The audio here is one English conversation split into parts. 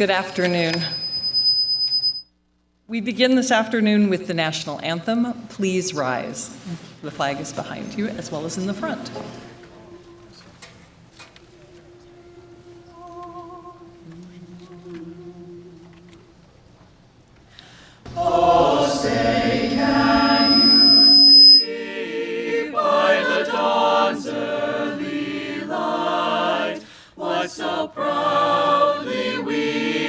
Good afternoon. We begin this afternoon with the national anthem, Please Rise. The flag is behind you as well as in the front. Oh, say can you see by the dawn's early light what so proudly we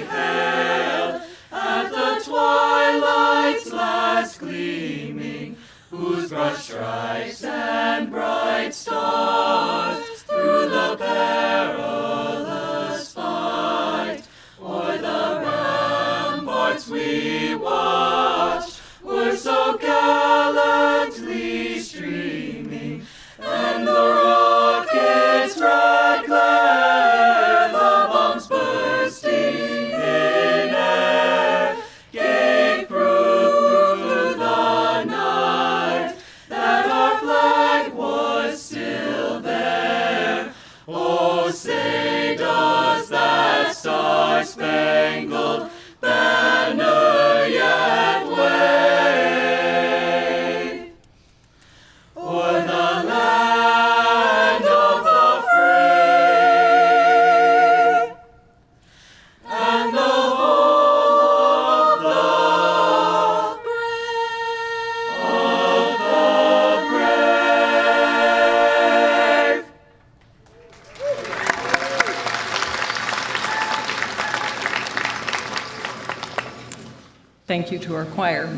hailed at the twilight's last gleaming, whose broad stripes and bright stars through the perilous fight o'er the ramparts we watched were so gallantly streaming, and the rocket's red glare, the bombs bursting in air, gave proof through the night that our flag was still there. Oh, say does that star-spangled banner yet wave o'er the land of the free and the home of the brave. Thank you to our choir.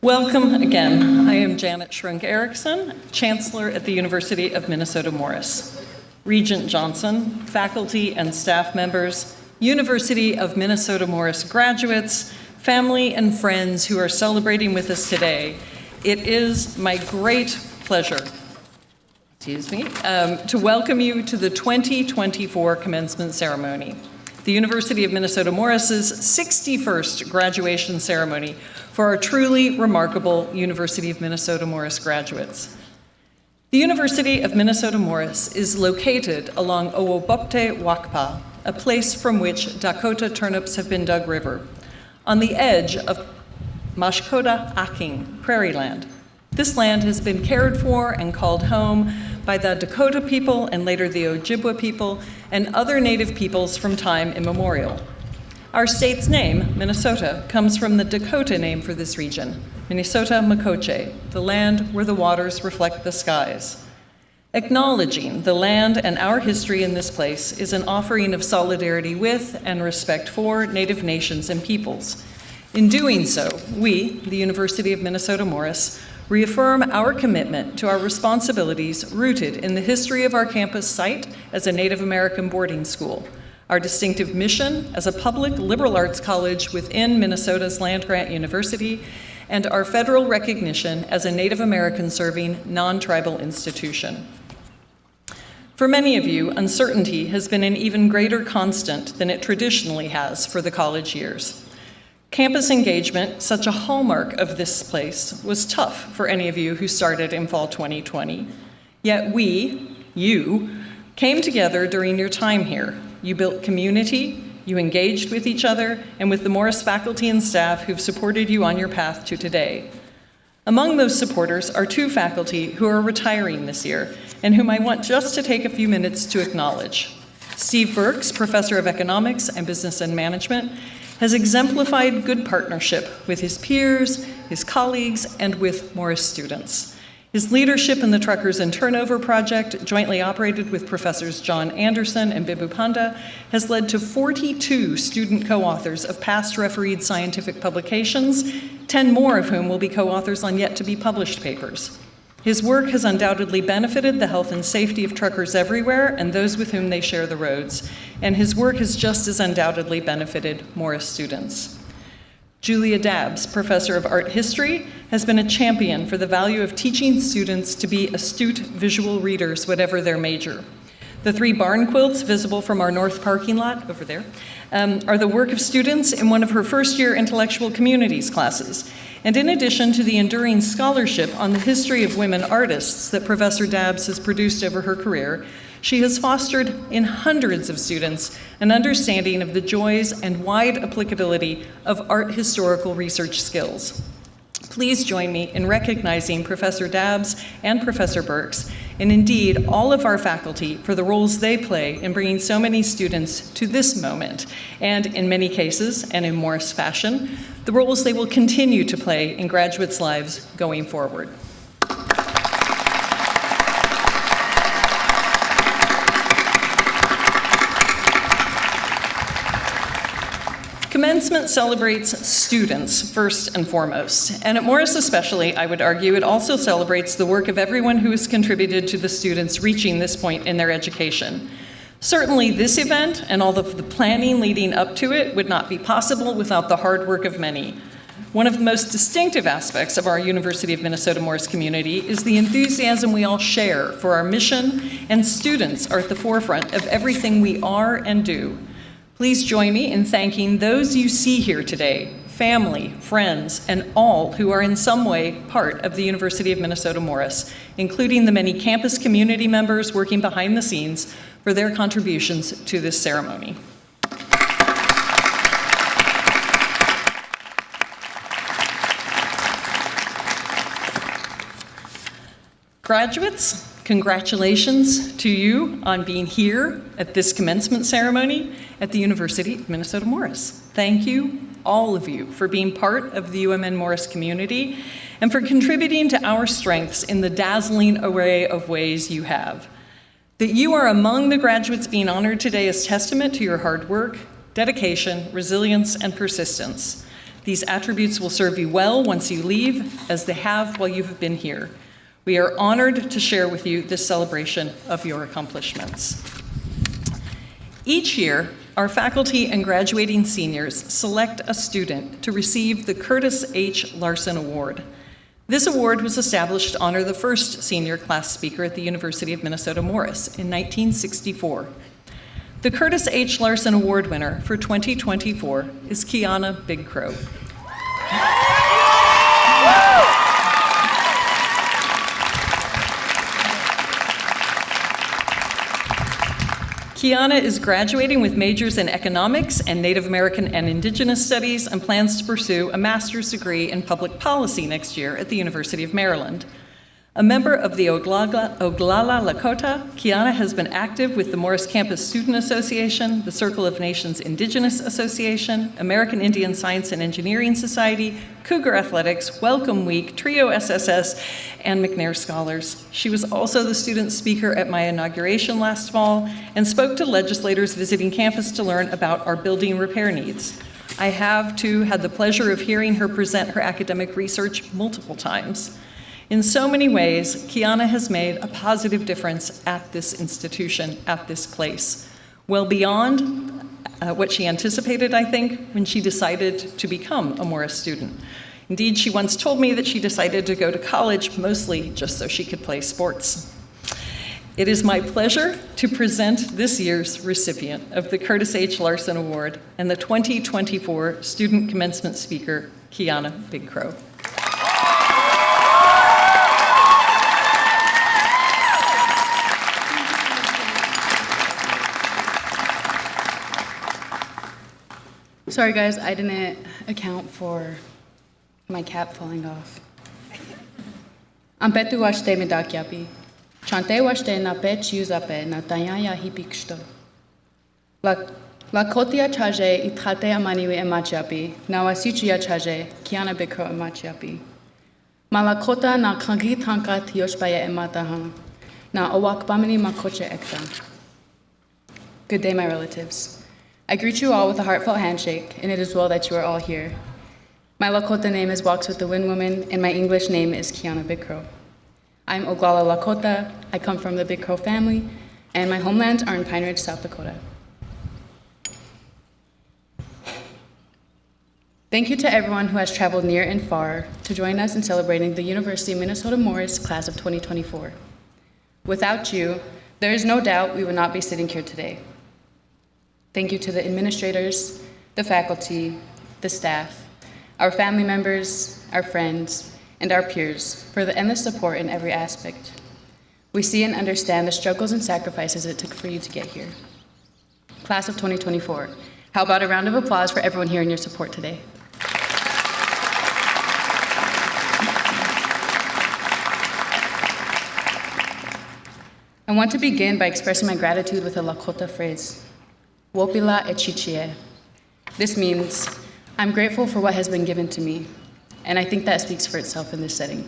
Welcome again. I am Janet Schrunk Erickson, Chancellor at the University of Minnesota Morris. Regent Johnson, faculty and staff members, University of Minnesota Morris graduates, family and friends who are celebrating with us today, it is my great pleasure, to welcome you to the 2024 commencement ceremony, the University of Minnesota Morris's 61st graduation ceremony for our truly remarkable University of Minnesota Morris graduates. The University of Minnesota Morris is located along Owobopte Wakpa, a place from which Dakota turnips have been dug river, on the edge of Mashkoda Aking prairie land. This land has been cared for and called home by the Dakota people and later the Ojibwa people and other native peoples from time immemorial. Our state's name, Minnesota, comes from the Dakota name for this region, Minnesota Makoche, the land where the waters reflect the skies. Acknowledging the land and our history in this place is an offering of solidarity with and respect for Native nations and peoples. In doing so, we, the University of Minnesota Morris, reaffirm our commitment to our responsibilities rooted in the history of our campus site as a Native American boarding school, our distinctive mission as a public liberal arts college within Minnesota's land-grant university, and our federal recognition as a Native American serving non-tribal institution. For many of you, uncertainty has been an even greater constant than it traditionally has for the college years. Campus engagement, such a hallmark of this place, was tough for any of you who started in fall 2020. Yet you, came together during your time here. You built community, you engaged with each other, and with the Morris faculty and staff who've supported you on your path to today. Among those supporters are two faculty who are retiring this year, and whom I want just to take a few minutes to acknowledge. Steve Burks, Professor of Economics and Business and Management, has exemplified good partnership with his peers, his colleagues, and with Morris students. His leadership in the Truckers and Turnover Project, jointly operated with Professors John Anderson and Bibu Panda, has led to 42 student co-authors of past refereed scientific publications, 10 more of whom will be co-authors on yet-to-be-published papers. His work has undoubtedly benefited the health and safety of truckers everywhere and those with whom they share the roads, and his work has just as undoubtedly benefited Morris students. Julia Dabbs, Professor of Art History, has been a champion for the value of teaching students to be astute visual readers, whatever their major. The 3 barn quilts visible from our north parking lot over there are the work of students in one of her first-year intellectual communities classes. And in addition to the enduring scholarship on the history of women artists that Professor Dabbs has produced over her career, She has fostered in hundreds of students an understanding of the joys and wide applicability of art historical research skills. Please join me in recognizing Professor Dabbs and Professor Burks, and indeed all of our faculty, for the roles they play in bringing so many students to this moment, and in many cases, and in Morris fashion, the roles they will continue to play in graduates' lives going forward. Commencement celebrates students first and foremost, and at Morris especially, I would argue, it also celebrates the work of everyone who has contributed to the students reaching this point in their education. Certainly this event and all of the planning leading up to it would not be possible without the hard work of many. One of the most distinctive aspects of our University of Minnesota Morris community is the enthusiasm we all share for our mission, and students are at the forefront of everything we are and do. Please join me in thanking those you see here today, family, friends, and all who are in some way part of the University of Minnesota Morris, including the many campus community members working behind the scenes for their contributions to this ceremony. Graduates, congratulations to you on being here at this commencement ceremony at the University of Minnesota Morris. Thank you, all of you, for being part of the UMN Morris community and for contributing to our strengths in the dazzling array of ways you have. That you are among the graduates being honored today is testament to your hard work, dedication, resilience, and persistence. These attributes will serve you well once you leave, as they have while you have been here. We are honored to share with you this celebration of your accomplishments. Each year, our faculty and graduating seniors select a student to receive the Curtis H. Larson Award. This award was established to honor the first senior class speaker at the University of Minnesota Morris in 1964. The Curtis H. Larson Award winner for 2024 is Kiana Big Crow. Kiana is graduating with majors in economics and Native American and Indigenous studies and plans to pursue a master's degree in public policy next year at the University of Maryland. A member of the Oglala Lakota, Kiana has been active with the Morris Campus Student Association, the Circle of Nations Indigenous Association, American Indian Science and Engineering Society, Cougar Athletics, Welcome Week, Trio SSS, and McNair Scholars. She was also the student speaker at my inauguration last fall and spoke to legislators visiting campus to learn about our building repair needs. I have, too, had the pleasure of hearing her present her academic research multiple times. In so many ways, Kiana has made a positive difference at this institution, at this place, well beyond what she anticipated, I think, when she decided to become a Morris student. Indeed, she once told me that she decided to go to college mostly just so she could play sports. It is my pleasure to present this year's recipient of the Curtis H. Larson Award and the 2024 Student Commencement Speaker, Kiana Big Crow. Sorry guys, I didn't account for my cap falling off. Ampetu washte medakyapi. Chante washte na pe chiuzape na tanyaya hipiksto. La kotia chaje itrate amaniwe emachiapi. Na wasichia chaje Kiana Big Crow emachiapi. Malakota na kangi tanka tioshbaya emataha. Na owakbamini makoche ekta. Good day, my relatives. I greet you all with a heartfelt handshake, and it is well that you are all here. My Lakota name is Walks with the Wind Woman, and my English name is Kiana Big Crow. I'm Oglala Lakota, I come from the Big Crow family, and my homelands are in Pine Ridge, South Dakota. Thank you to everyone who has traveled near and far to join us in celebrating the University of Minnesota Morris Class of 2024. Without you, there is no doubt we would not be sitting here today. Thank you to the administrators, the faculty, the staff, our family members, our friends, and our peers for the endless support in every aspect. We see and understand the struggles and sacrifices it took for you to get here. Class of 2024, how about a round of applause for everyone here and your support today? I want to begin by expressing my gratitude with a Lakota phrase, Wopila e Chichie. This means, I'm grateful for what has been given to me, and I think that speaks for itself in this setting.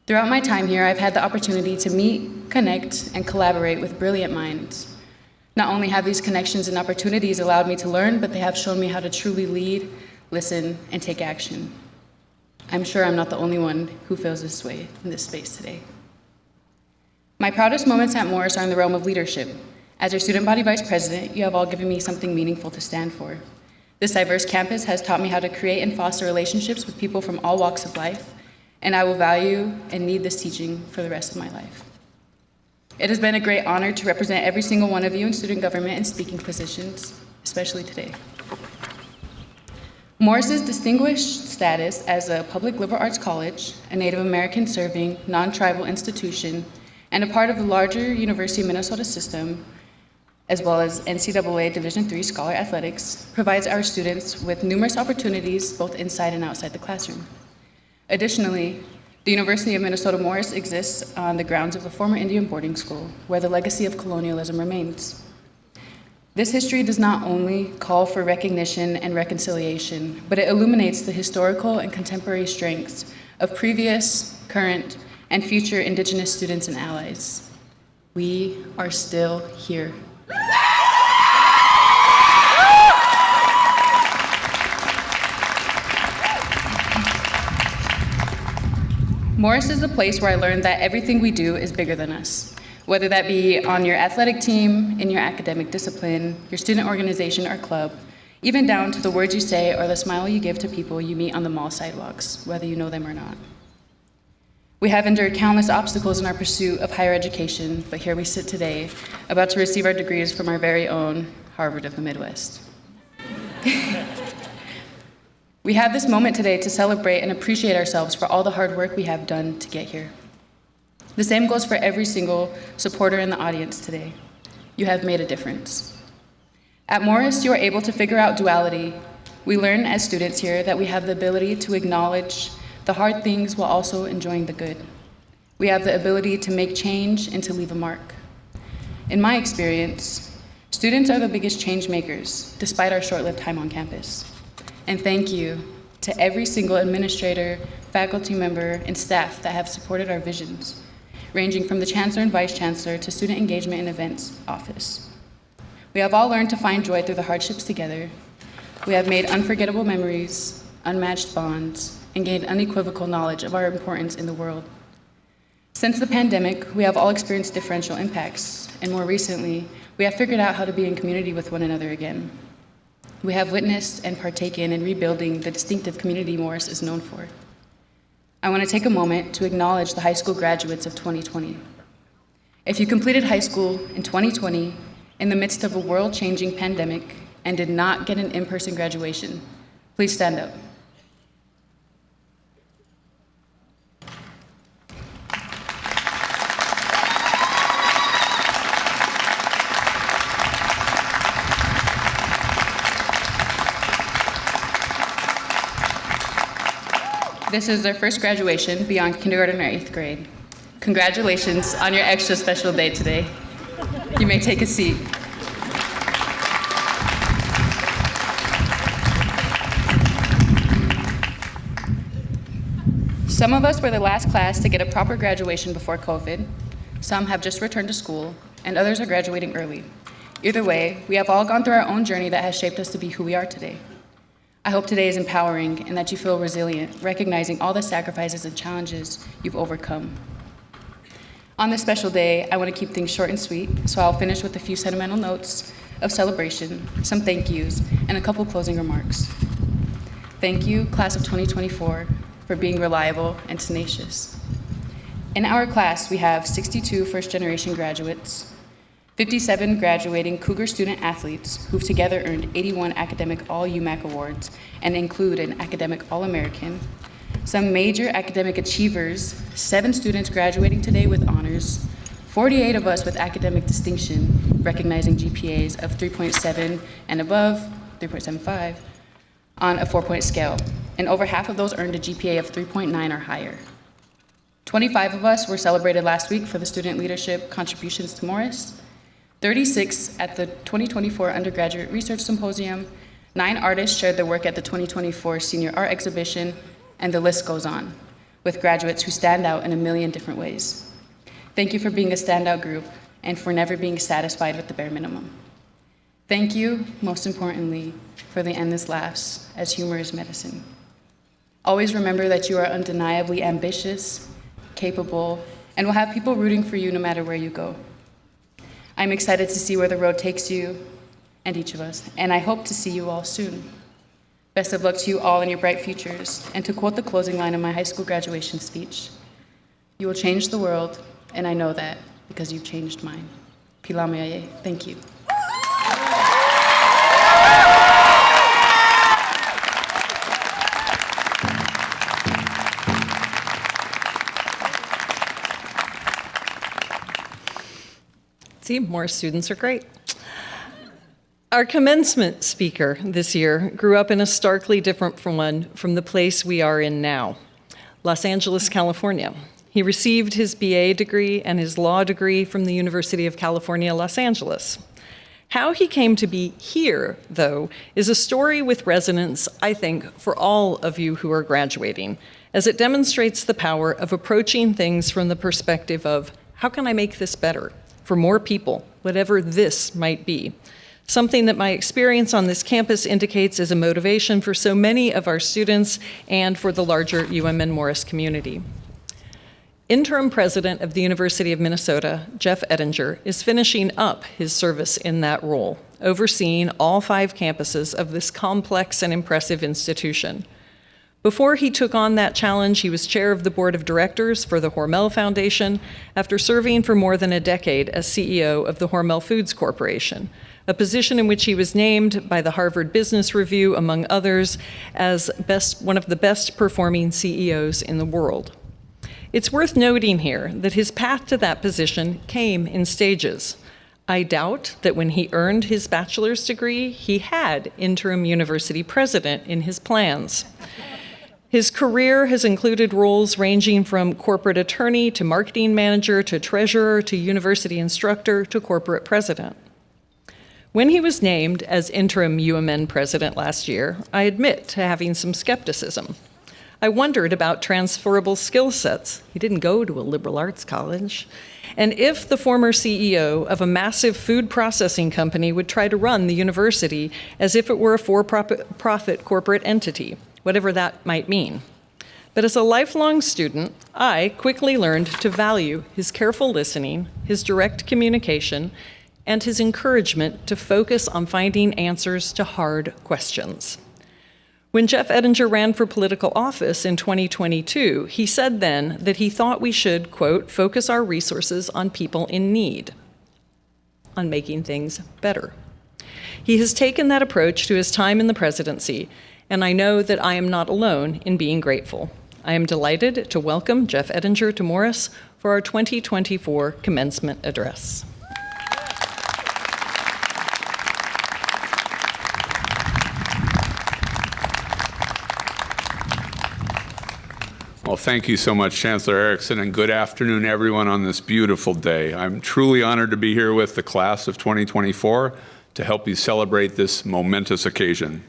Throughout my time here, I've had the opportunity to meet, connect, and collaborate with brilliant minds. Not only have these connections and opportunities allowed me to learn, but they have shown me how to truly lead, listen, and take action. I'm sure I'm not the only one who feels this way in this space today. My proudest moments at Morris are in the realm of leadership. As your student body vice president, you have all given me something meaningful to stand for. This diverse campus has taught me how to create and foster relationships with people from all walks of life, and I will value and need this teaching for the rest of my life. It has been a great honor to represent every single one of you in student government and speaking positions, especially today. Morris's distinguished status as a public liberal arts college, a Native American serving, non-tribal institution, and a part of the larger University of Minnesota system, as well as NCAA Division III Scholar Athletics, provides our students with numerous opportunities both inside and outside the classroom. Additionally, the University of Minnesota Morris exists on the grounds of a former Indian boarding school, where the legacy of colonialism remains. This history does not only call for recognition and reconciliation, but it illuminates the historical and contemporary strengths of previous, current, and future Indigenous students and allies. We are still here. Morris is the place where I learned that everything we do is bigger than us, whether that be on your athletic team, in your academic discipline, your student organization or club, even down to the words you say or the smile you give to people you meet on the mall sidewalks, whether you know them or not. We have endured countless obstacles in our pursuit of higher education, but here we sit today, about to receive our degrees from our very own Harvard of the Midwest. We have this moment today to celebrate and appreciate ourselves for all the hard work we have done to get here. The same goes for every single supporter in the audience today. You have made a difference. At Morris, you are able to figure out duality. We learn as students here that we have the ability to acknowledge the hard things while also enjoying the good. We have the ability to make change and to leave a mark. In my experience, students are the biggest change makers, despite our short-lived time on campus. And thank you to every single administrator, faculty member, and staff that have supported our visions, ranging from the chancellor and vice chancellor to student engagement and events office. We have all learned to find joy through the hardships together. We have made unforgettable memories, unmatched bonds, and gained unequivocal knowledge of our importance in the world. Since the pandemic, we have all experienced differential impacts, and more recently, we have figured out how to be in community with one another again. We have witnessed and partaken in rebuilding the distinctive community Morris is known for. I want to take a moment to acknowledge the high school graduates of 2020. If you completed high school in 2020 in the midst of a world-changing pandemic and did not get an in-person graduation, please stand up. This is their first graduation beyond kindergarten or 8th grade. Congratulations on your extra special day today. You may take a seat. Some of us were the last class to get a proper graduation before COVID. Some have just returned to school, and others are graduating early. Either way, we have all gone through our own journey that has shaped us to be who we are today. I hope today is empowering and that you feel resilient, recognizing all the sacrifices and challenges you've overcome. On this special day, I want to keep things short and sweet, so I'll finish with a few sentimental notes of celebration, some thank yous, and a couple closing remarks. Thank you, class of 2024, for being reliable and tenacious. In our class, we have 62 first-generation graduates, 57 graduating Cougar student athletes who've together earned 81 academic All-UMAC awards and include an academic All-American, some major academic achievers, 7 students graduating today with honors, 48 of us with academic distinction, recognizing GPAs of 3.7 and above, 3.75, on a 4-point scale, and over half of those earned a GPA of 3.9 or higher. 25 of us were celebrated last week for the student leadership contributions to Morris, 36 at the 2024 Undergraduate Research Symposium, 9 artists shared their work at the 2024 Senior Art Exhibition, and the list goes on, with graduates who stand out in a million different ways. Thank you for being a standout group and for never being satisfied with the bare minimum. Thank you, most importantly, for the endless laughs, as humor is medicine. Always remember that you are undeniably ambitious, capable, and will have people rooting for you no matter where you go. I'm excited to see where the road takes you and each of us, and I hope to see you all soon. Best of luck to you all in your bright futures, and to quote the closing line of my high school graduation speech, you will change the world, and I know that because you've changed mine. Pilameaye, thank you. See, more students are great. Our commencement speaker this year grew up in a starkly different one from the place we are in now, Los Angeles, California. He received his BA degree and his law degree from the University of California, Los Angeles. How he came to be here, though, is a story with resonance, I think, for all of you who are graduating, as it demonstrates the power of approaching things from the perspective of, how can I make this better for more people, whatever this might be? Something that my experience on this campus indicates is a motivation for so many of our students and for the larger UMN Morris community. Interim president of the University of Minnesota, Jeff Ettinger, is finishing up his service in that role, overseeing all 5 campuses of this complex and impressive institution. Before he took on that challenge, he was chair of the board of directors for the Hormel Foundation after serving for more than a decade as CEO of the Hormel Foods Corporation, a position in which he was named by the Harvard Business Review, among others, as one of the best performing CEOs in the world. It's worth noting here that his path to that position came in stages. I doubt that when he earned his bachelor's degree, he had interim university president in his plans. His career has included roles ranging from corporate attorney to marketing manager to treasurer to university instructor to corporate president. When he was named as interim UMN president last year, I admit to having some skepticism. I wondered about transferable skill sets. He didn't go to a liberal arts college. And if the former CEO of a massive food processing company would try to run the university as if it were a for-profit corporate entity, whatever that might mean. But as a lifelong student, I quickly learned to value his careful listening, his direct communication, and his encouragement to focus on finding answers to hard questions. When Jeff Ettinger ran for political office in 2022, he said then that he thought we should, quote, focus our resources on people in need, on making things better. He has taken that approach to his time in the presidency, and I know that I am not alone in being grateful. I am delighted to welcome Jeff Ettinger to Morris for our 2024 commencement address. Well, thank you so much, Chancellor Erickson, and good afternoon, everyone, on this beautiful day. I'm truly honored to be here with the class of 2024 to help you celebrate this momentous occasion.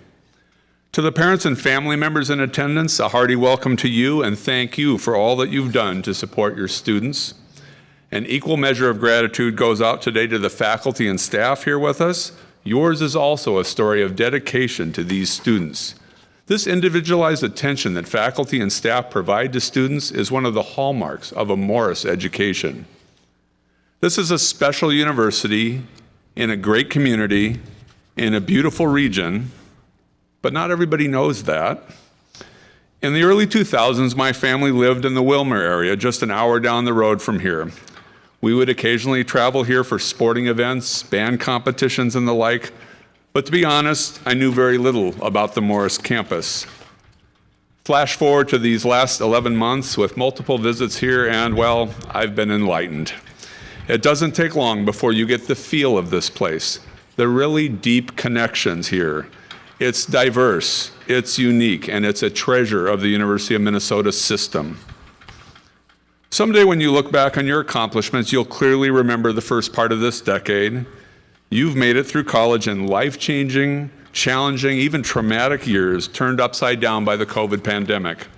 To the parents and family members in attendance, a hearty welcome to you and thank you for all that you've done to support your students. An equal measure of gratitude goes out today to the faculty and staff here with us. Yours is also a story of dedication to these students. This individualized attention that faculty and staff provide to students is one of the hallmarks of a Morris education. This is a special university in a great community in a beautiful region, but not everybody knows that. In the early 2000s, my family lived in the Wilmer area, just an hour down the road from here. We would occasionally travel here for sporting events, band competitions, and the like, but to be honest, I knew very little about the Morris campus. Flash forward to these last 11 months with multiple visits here, and well, I've been enlightened. It doesn't take long before you get the feel of this place, the really deep connections here. It's diverse, it's unique, and it's a treasure of the University of Minnesota system. Someday when you look back on your accomplishments, you'll clearly remember the first part of this decade. You've made it through college in life-changing, challenging, even traumatic years turned upside down by the COVID pandemic.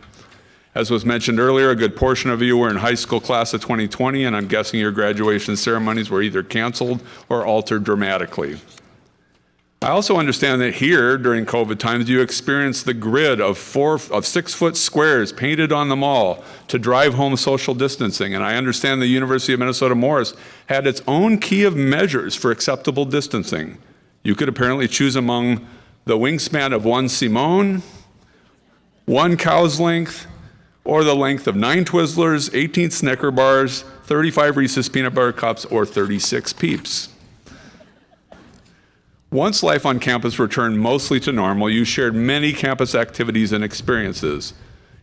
As was mentioned earlier, a good portion of you were in high school class of 2020, and I'm guessing your graduation ceremonies were either canceled or altered dramatically. I also understand that here, during COVID times, you experienced the grid of 6-foot squares painted on the mall to drive home social distancing, and I understand the University of Minnesota Morris had its own key of measures for acceptable distancing. You could apparently choose among the wingspan of one Simone, one cow's length, or the length of 9 Twizzlers, 18 Snicker bars, 35 Reese's peanut butter cups, or 36 Peeps. Once life on campus returned mostly to normal, you shared many campus activities and experiences.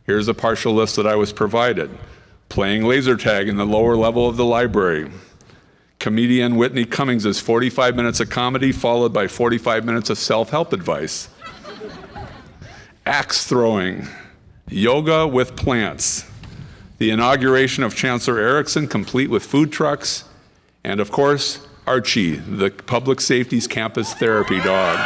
Here's a partial list that I was provided. Playing laser tag in the lower level of the library. Comedian Whitney Cummings' 45 minutes of comedy followed by 45 minutes of self-help advice. Axe throwing. Yoga with plants. The inauguration of Chancellor Erickson, complete with food trucks. And of course, Archie, the public safety's campus therapy dog.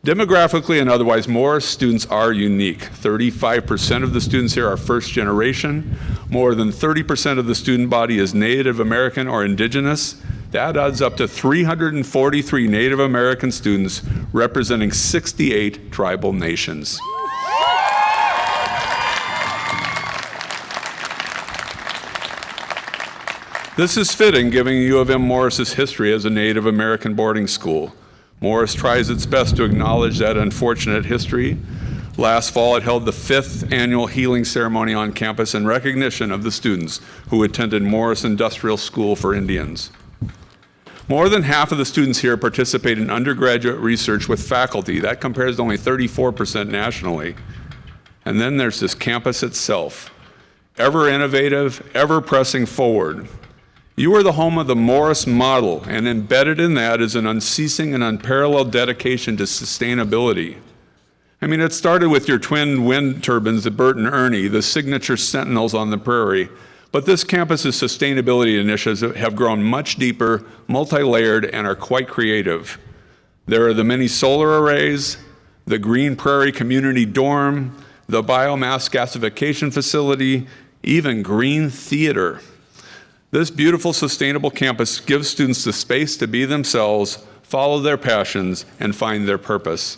Demographically and otherwise, Morris students are unique. 35% of the students here are first generation. More than 30% of the student body is Native American or Indigenous. That adds up to 343 Native American students representing 68 tribal nations. This is fitting, given U of M Morris's history as a Native American boarding school. Morris tries its best to acknowledge that unfortunate history. Last fall, it held the 5th annual healing ceremony on campus in recognition of the students who attended Morris Industrial School for Indians. More than half of the students here participate in undergraduate research with faculty. That compares to only 34% nationally. And then there's this campus itself, ever innovative, ever pressing forward. You are the home of the Morris model, and embedded in that is an unceasing and unparalleled dedication to sustainability. I mean, it started with your twin wind turbines at Bert and Ernie, the signature sentinels on the prairie, but this campus's sustainability initiatives have grown much deeper, multi-layered, and are quite creative. There are the many solar arrays, the Green Prairie Community Dorm, the biomass gasification facility, even green theater. This beautiful, sustainable campus gives students the space to be themselves, follow their passions, and find their purpose.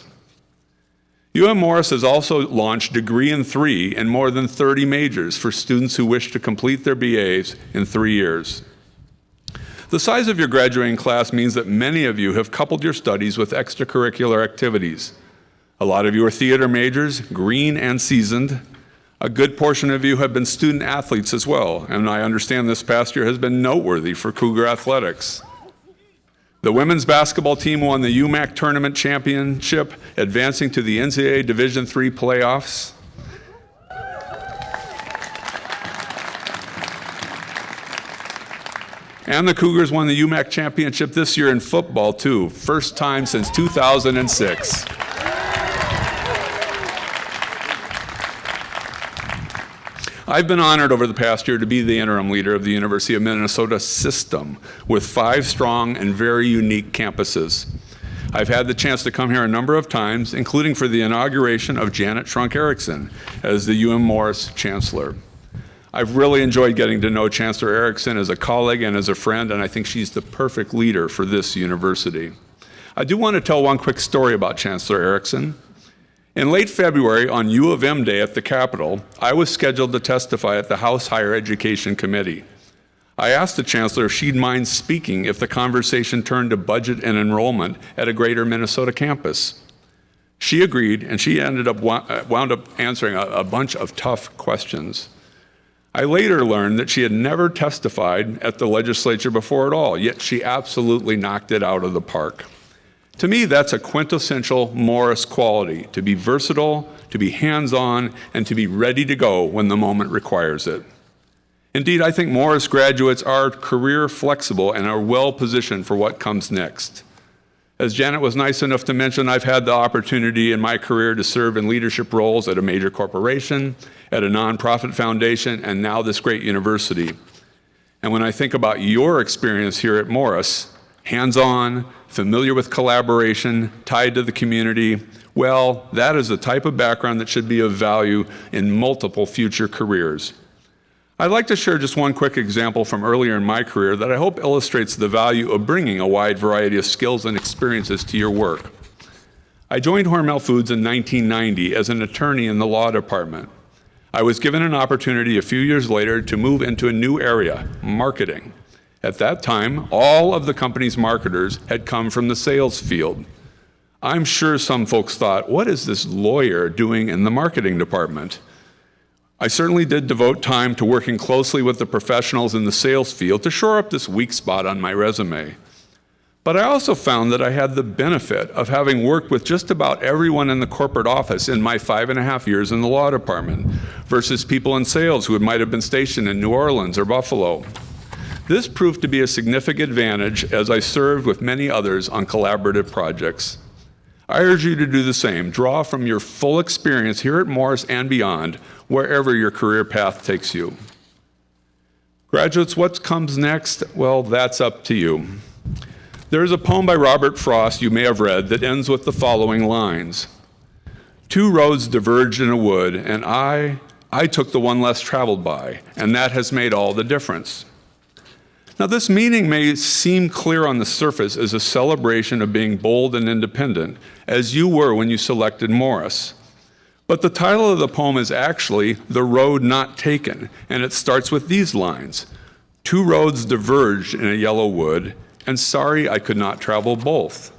UM Morris has also launched Degree in 3 in more than 30 majors for students who wish to complete their BAs in 3 years. The size of your graduating class means that many of you have coupled your studies with extracurricular activities. A lot of you are theater majors, green and seasoned. A good portion of you have been student athletes as well, and I understand this past year has been noteworthy for Cougar athletics. The women's basketball team won the UMAC tournament championship, advancing to the NCAA Division III playoffs. And the Cougars won the UMAC championship this year in football too, first time since 2006. I've been honored over the past year to be the interim leader of the University of Minnesota system with 5 strong and very unique campuses. I've had the chance to come here a number of times, including for the inauguration of Janet Trunk Erickson as the UM Morris Chancellor. I've really enjoyed getting to know Chancellor Erickson as a colleague and as a friend, and I think she's the perfect leader for this university. I do want to tell one quick story about Chancellor Erickson. In late February, on U of M Day at the Capitol, I was scheduled to testify at the House Higher Education Committee. I asked the Chancellor if she'd mind speaking if the conversation turned to budget and enrollment at a greater Minnesota campus. She agreed, and she ended up wound up answering a bunch of tough questions. I later learned that she had never testified at the legislature before at all, yet she absolutely knocked it out of the park. To me, that's a quintessential Morris quality, to be versatile, to be hands-on, and to be ready to go when the moment requires it. Indeed, I think Morris graduates are career flexible and are well positioned for what comes next. As Janet was nice enough to mention, I've had the opportunity in my career to serve in leadership roles at a major corporation, at a nonprofit foundation, and now this great university. And when I think about your experience here at Morris, hands-on, familiar with collaboration, tied to the community, well, that is the type of background that should be of value in multiple future careers. I'd like to share just one quick example from earlier in my career that I hope illustrates the value of bringing a wide variety of skills and experiences to your work. I joined Hormel Foods in 1990 as an attorney in the law department. I was given an opportunity a few years later to move into a new area, marketing. At that time, all of the company's marketers had come from the sales field. I'm sure some folks thought, what is this lawyer doing in the marketing department? I certainly did devote time to working closely with the professionals in the sales field to shore up this weak spot on my resume. But I also found that I had the benefit of having worked with just about everyone in the corporate office in my 5.5 years in the law department versus people in sales who might have been stationed in New Orleans or Buffalo. This proved to be a significant advantage as I served with many others on collaborative projects. I urge you to do the same. Draw from your full experience here at Morris and beyond, wherever your career path takes you. Graduates, what comes next? Well, that's up to you. There is a poem by Robert Frost you may have read that ends with the following lines. Two roads diverged in a wood, and I took the one less traveled by, and that has made all the difference. Now, this meaning may seem clear on the surface as a celebration of being bold and independent, as you were when you selected Morris. But the title of the poem is actually The Road Not Taken, and it starts with these lines. Two roads diverged in a yellow wood, and sorry I could not travel both.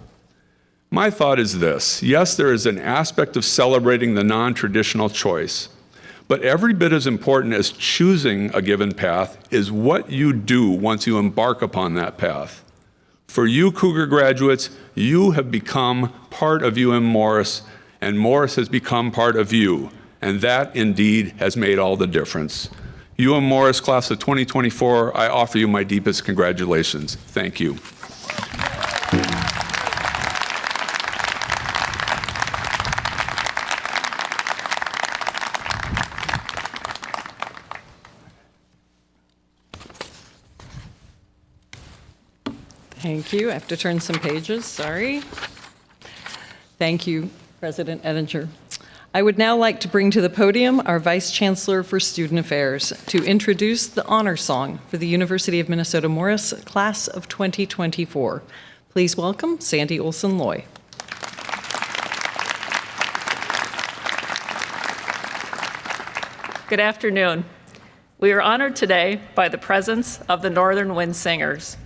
My thought is this. Yes, there is an aspect of celebrating the non-traditional choice, but every bit as important as choosing a given path is what you do once you embark upon that path. For you Cougar graduates, you have become part of UM Morris, and Morris has become part of you, and that indeed has made all the difference. UM Morris class of 2024, I offer you my deepest congratulations. Thank you. Thank you. I have to turn some pages, sorry. Thank you, President Ettinger. I would now like to bring to the podium our Vice Chancellor for Student Affairs to introduce the honor song for the University of Minnesota Morris class of 2024. Please welcome Sandy Olson-Loy. Good afternoon. We are honored today by the presence of the Northern Wind Singers,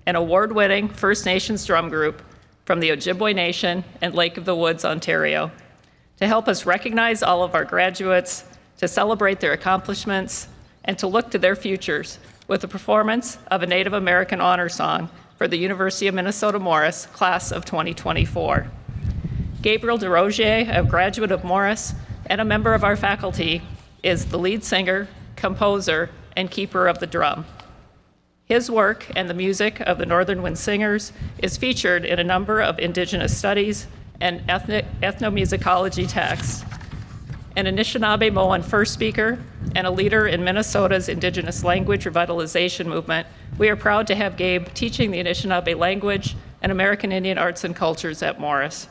an award-winning First Nations drum group from the Ojibwe Nation and Lake of the Woods, Ontario, to help us recognize all of our graduates, to celebrate their accomplishments, and to look to their futures with a performance of a Native American honor song for the University of Minnesota Morris class of 2024. Gabriel DeRogier, a graduate of Morris and a member of our faculty, is the lead singer, composer, and keeper of the drum. His work and the music of the Northern Wind Singers is featured in a number of Indigenous studies and ethnomusicology texts. An Anishinaabe-Moan first speaker and a leader in Minnesota's Indigenous language revitalization movement, we are proud to have Gabe teaching the Anishinaabe language and American Indian arts and cultures at Morris.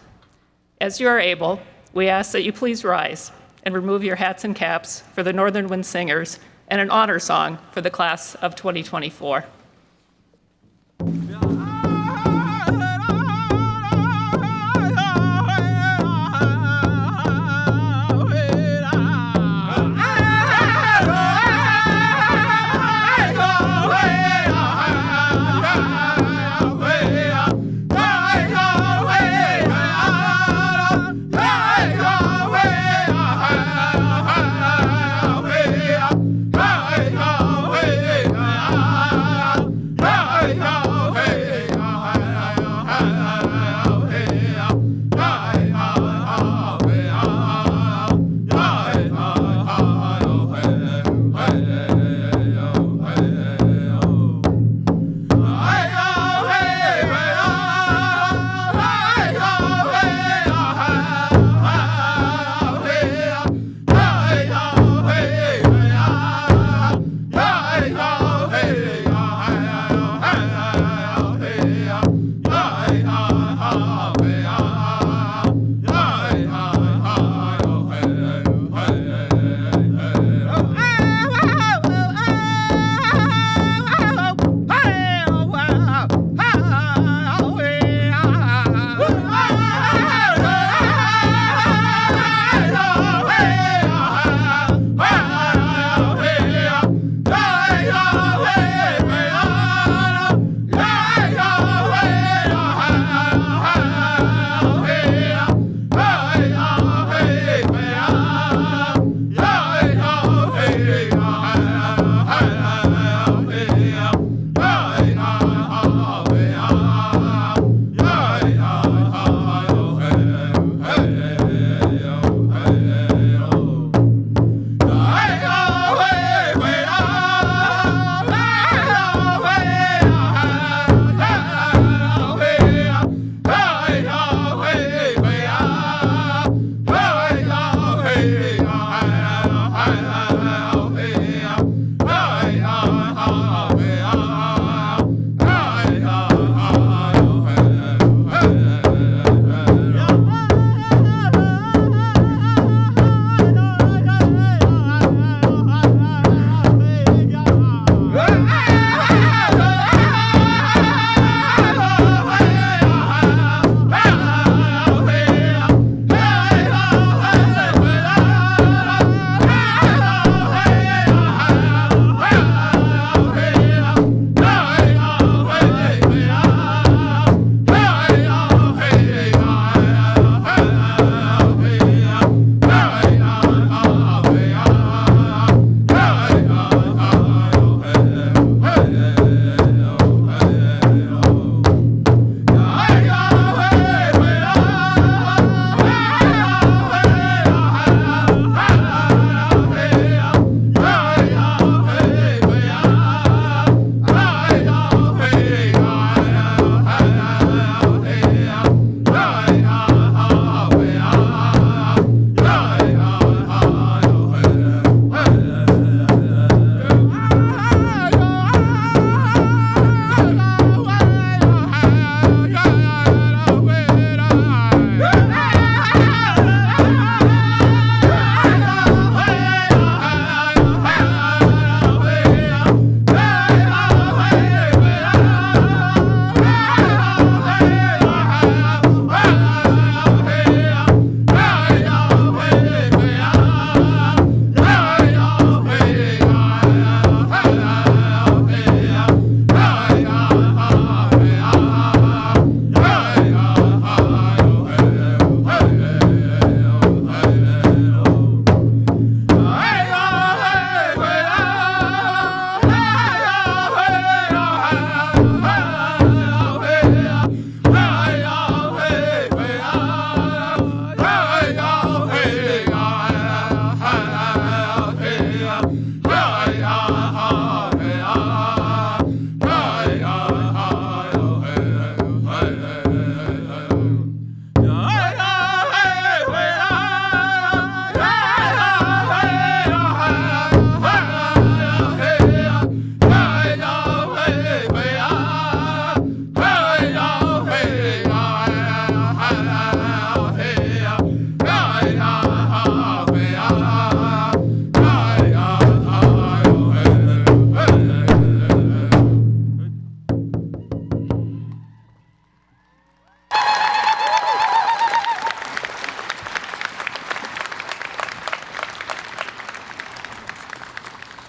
As you are able, we ask that you please rise and remove your hats and caps for the Northern Wind Singers and an honor song for the class of 2024.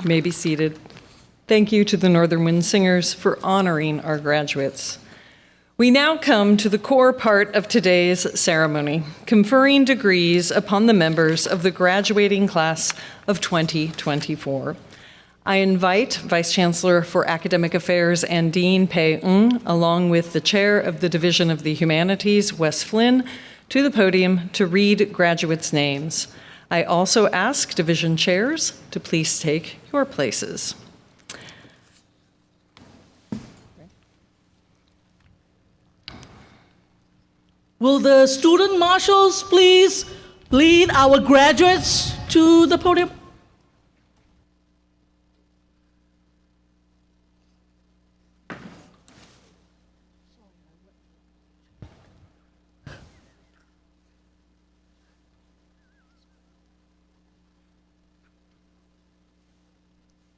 You may be seated. Thank you to the Northern Wind Singers for honoring our graduates. We now come to the core part of today's ceremony, conferring degrees upon the members of the graduating class of 2024. I invite Vice Chancellor for Academic Affairs and Dean Pei Ng, along with the Chair of the Division of the Humanities, Wes Flynn, to the podium to read graduates' names. I also ask division chairs to please take your places. Will the student marshals please lead our graduates to the podium?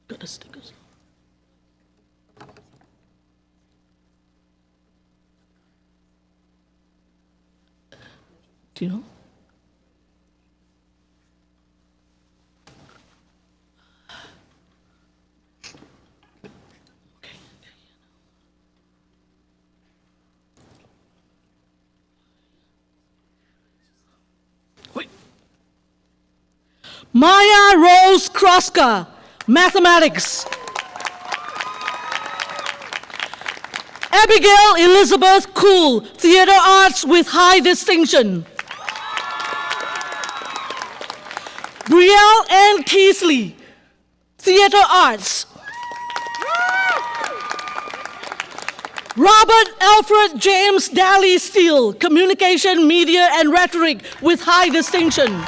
Got the stickers. Do you know? Okay. Wait. Maya Rose Kroska, mathematics. Abigail Elizabeth Kuhl, theater arts with high distinction. Brielle Ann Keesley, theater arts. Robert Alfred James Daly Steele, communication, media, and rhetoric with high distinction.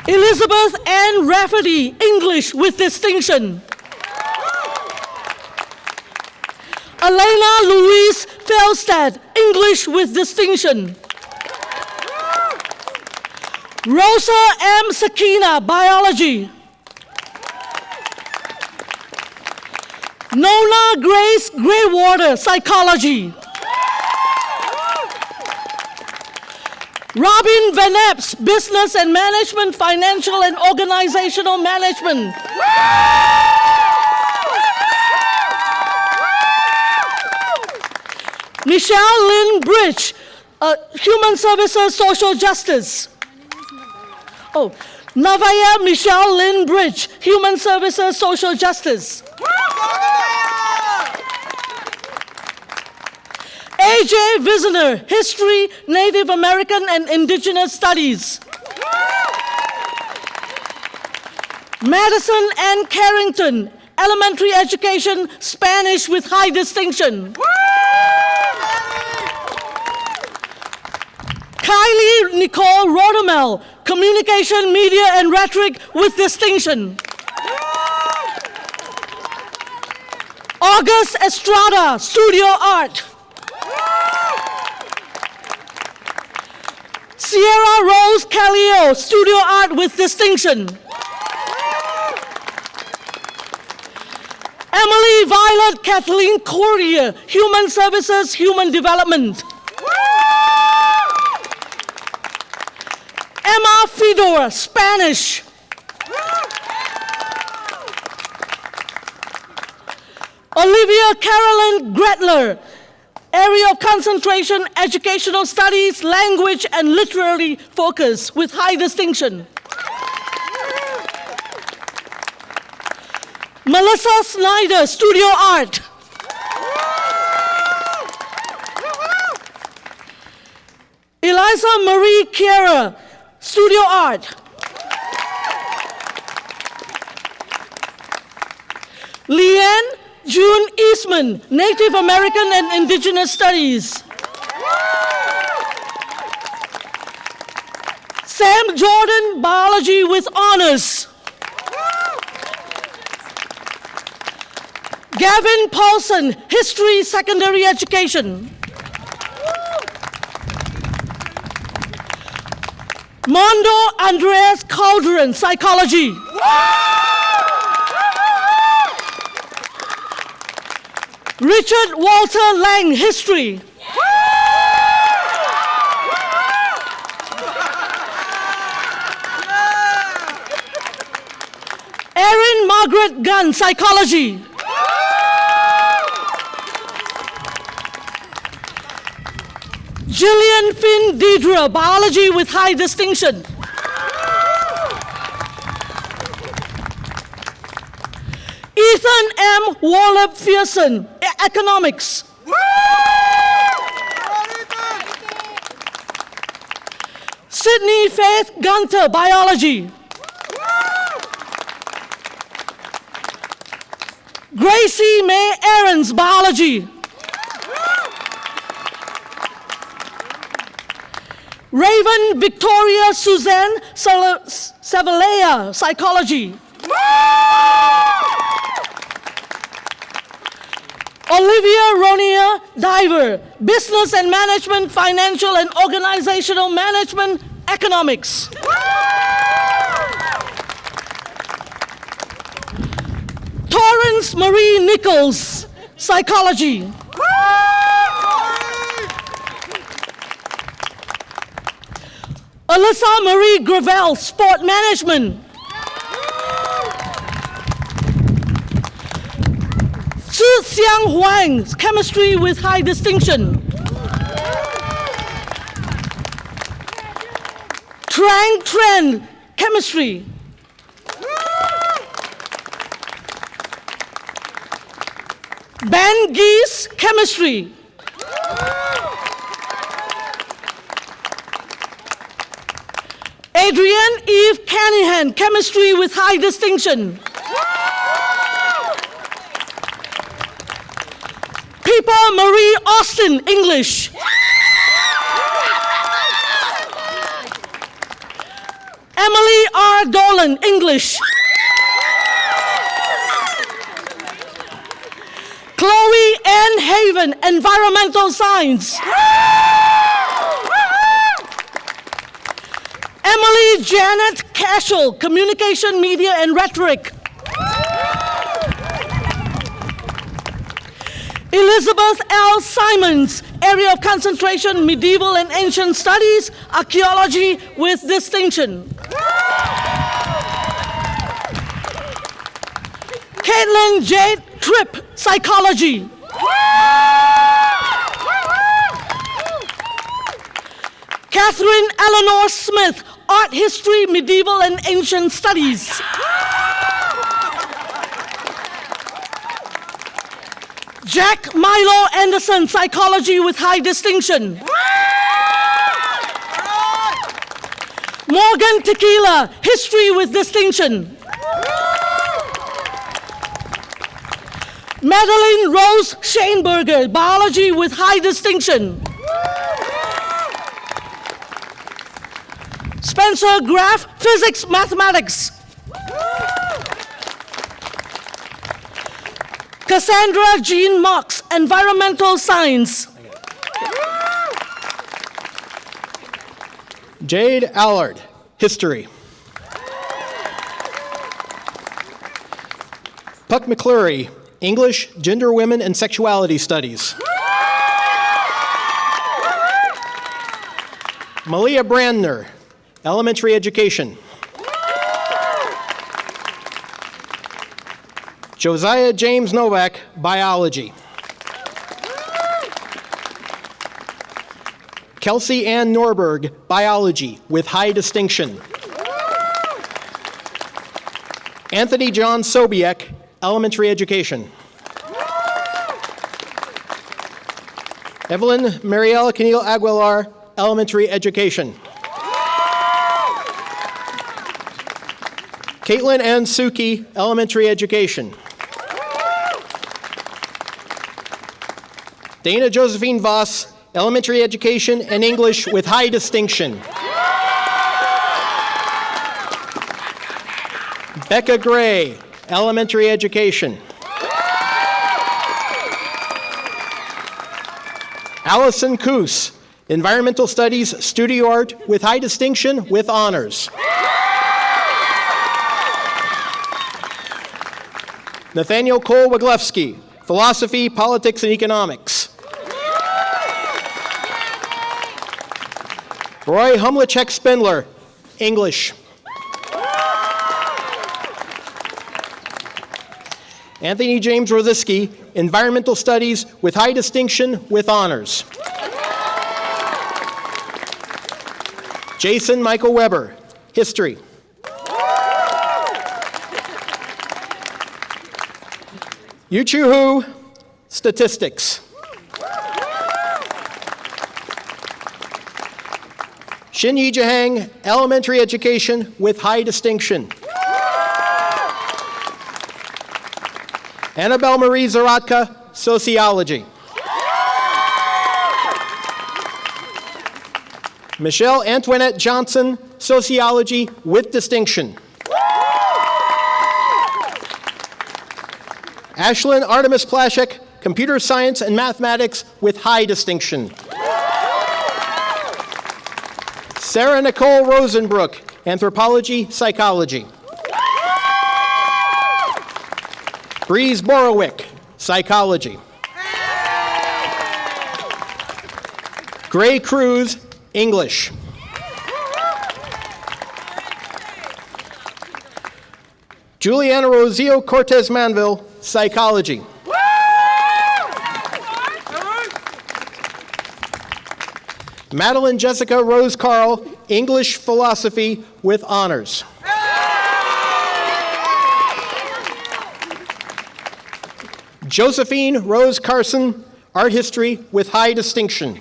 Elizabeth Ann Rafferty, English with distinction. Elena Louise Felstad, English with distinction. Rosa M. Sakina, biology. Nona Grace Greywater, psychology. Robin Van Epps, business and management, financial and organizational management. Michelle Lynn Bridge, human services, social justice. Oh, Navaya Michelle Lynn Bridge, human services, social justice. AJ Visner, history, Native American and indigenous studies. Madison N. Carrington, elementary education, Spanish with high distinction. Kylie Nicole Rodamel, communication, media, and rhetoric with distinction. August Estrada, studio art. Sierra Rose Calio, studio art with distinction. Emily Violet Kathleen Courier, human services, human development. Emma Fedor, Spanish. Olivia Carolyn Gretler, area of concentration, educational studies, language, and literary focus with high distinction. Melissa Snyder, studio art. Eliza Marie Kiera, studio art. Leanne June Eastman, Native American and Indigenous Studies. Sam Jordan, biology with honors. Gavin Paulson, history, secondary education. Mondo Andreas Calderon, psychology. Richard Walter Lang, history. Margaret Gunn, psychology. Gillian Finn Deidre, biology with high distinction. Ethan M. Wallop Pearson, economics. Sydney Faith Gunter, biology. Gracie May Aarons, biology. Raven Victoria Suzanne Savalea, psychology. Olivia Ronia Diver, business and management, financial and organizational management, economics. Torrance Marie Nichols, psychology. Alyssa Marie Gravel, sport management. Zhu Xiang Huang, chemistry with high distinction. Trang Tran, chemistry. Ben Geese, chemistry. Adrienne Eve Canahan, chemistry with high distinction. Pippa Marie Austin, English. Emily R. Dolan, English. Chloe N. Haven, environmental science. Emily Janet Cashel, communication, media, and rhetoric. Elizabeth L. Simons, area of concentration, medieval and ancient studies, archaeology with distinction. Caitlin Jade Tripp, psychology. Catherine Eleanor Smith, art history, medieval and ancient studies. Jack Milo Anderson, psychology with high distinction. Morgan Tequila, history with distinction. Madeline Rose Shaneberger, biology with high distinction. Spencer Graff, physics, mathematics. Cassandra Jean Marks, environmental science. Jade Allard, history. Puck McClure, English, gender, women, and sexuality studies. Malia Brandner, elementary education. Josiah James Novak, biology. Kelsey Ann Norberg, biology with high distinction. Anthony John Sobiek, elementary education. Evelyn Mariela Canil Aguilar, elementary education. Caitlin Ann Suki, elementary education. Dana Josephine Voss, elementary education and English with high distinction. Becca Gray, elementary education. Allison Coos, environmental studies, studio art with high distinction with honors. Nathaniel Cole Waglewski, philosophy, politics, and economics. Roy Humlichek Spindler, English. Anthony James Rosiski, Environmental Studies with high distinction with honors. Jason Michael Weber, History. Yu-Chu Hu, Statistics. Shin Yi Jahang, Elementary Education with high distinction. Annabelle Marie Zaratka, Sociology. Michelle Antoinette Johnson, Sociology with distinction. Ashlyn Artemis Plashek, Computer Science and Mathematics with high distinction. Sarah Nicole Rosenbrook, Anthropology, Psychology. Breeze Borowick, Psychology. Gray Cruz, English. Juliana Rosio Cortez Manville, Psychology. Madeline Jessica Rose Carl, English Philosophy with honors. Josephine Rose Carson, Art History with high distinction.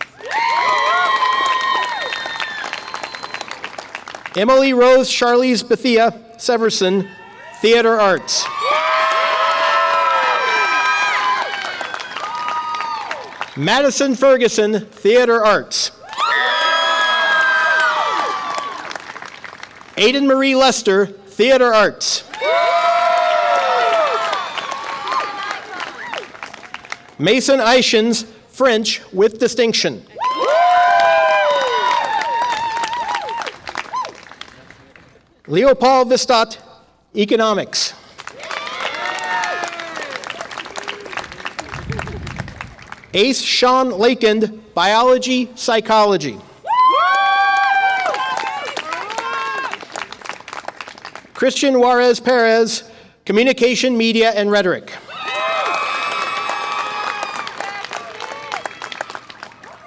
Emily Rose Charlize Bethia Severson, Theater Arts. Madison Ferguson, Theater Arts. Aidan Marie Lester, Theater Arts. Mason Ishins, French with distinction. Leopold Vistat, Economics. Ace Sean Lakend, Biology, Psychology. Christian Juarez Perez, Communication, Media, and Rhetoric.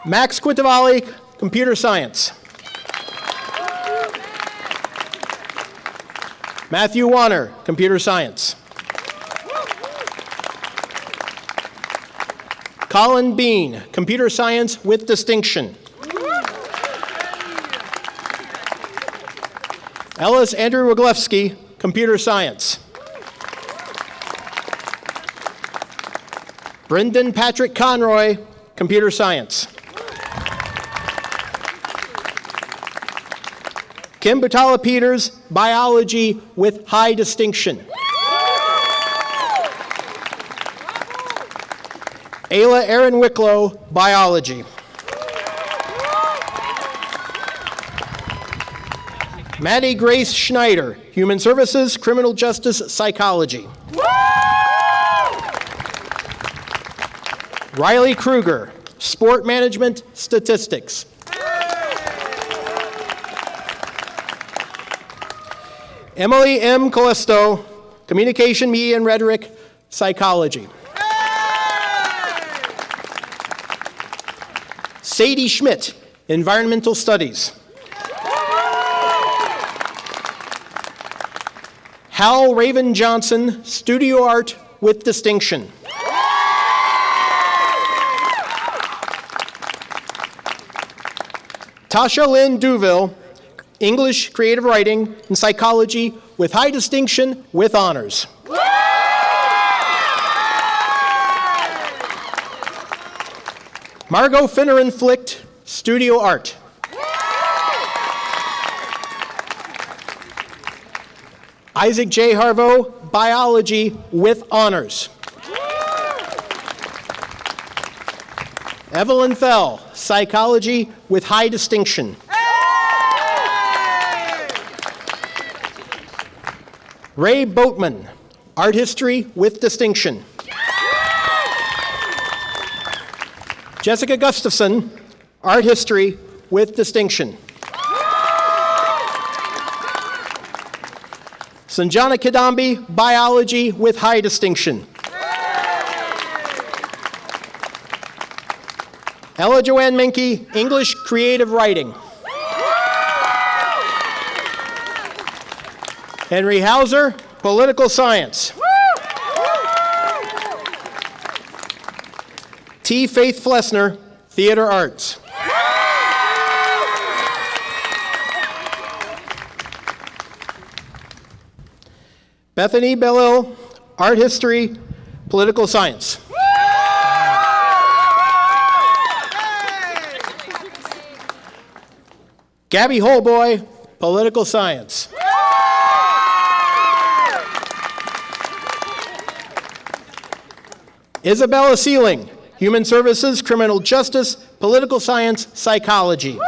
Max Quintavalle, Computer Science. Matthew Warner, Computer Science. Colin Bean, Computer Science with distinction. Ellis Andrew Roglewski, Computer Science. Brendan Patrick Conroy, Computer Science. Kim Butala Peters, Biology with high distinction. Ayla Erin Wicklow, Biology. Maddie Grace Schneider, Human Services, Criminal Justice, Psychology. Riley Kruger, Sport Management, Statistics. Emily M. Callisto, Communication, Media, and Rhetoric, Psychology. Sadie Schmidt, Environmental Studies. Hal Raven Johnson, Studio Art with distinction. Tasha Lynn Duville, English, Creative Writing, and Psychology with high distinction with honors. Margot Finneran Flicht, Studio Art. Isaac J. Harvo, Biology with honors. Evelyn Fell, Psychology with high distinction. Ray Boatman, Art History with distinction. Jessica Gustafson, Art History with distinction. Sanjana Kidambi, Biology with high distinction. Ella Joanne Menke, English Creative Writing. Henry Hauser, Political Science. T. Faith Flessner, Theater Arts. Bethany Bellil, Art History, Political Science. Gabby Holboy, Political Science. Isabella Sealing, Human Services, Criminal Justice, Political Science, Psychology.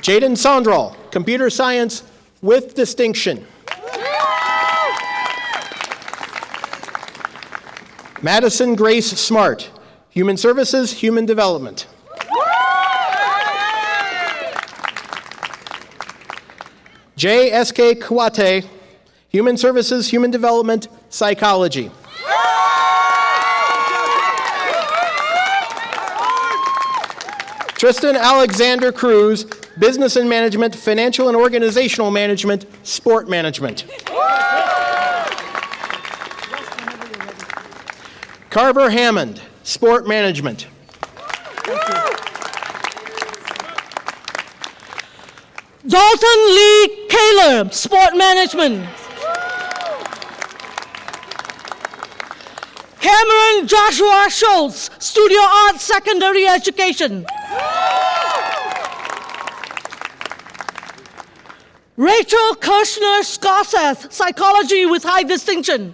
Jaden Sondral, Computer Science with distinction. Madison Grace Smart, Human Services, Human Development. J.S.K. Kawate, Human Services, Human Development, Psychology. Tristan Alexander Cruz, Business and Management, Financial and Organizational Management, Sport Management. Carver Hammond, Sport Management. Dalton Lee Kaler, Sport Management. Cameron Joshua Schultz, Studio Arts Secondary Education. Rachel Kirshner Scorseth, Psychology with high distinction.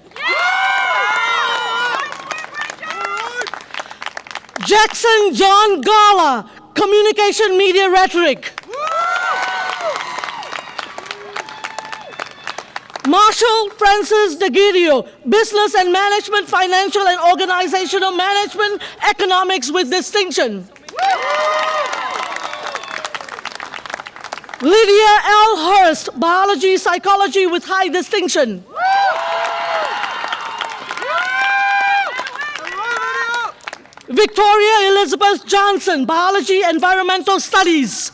Jackson John Gala, Communication Media Rhetoric. Marshall Francis DeGidio, Business and Management, Financial and Organizational Management, Economics with distinction. Lydia L. Hurst, Biology, Psychology with high distinction. Victoria Elizabeth Johnson, Biology, Environmental Studies.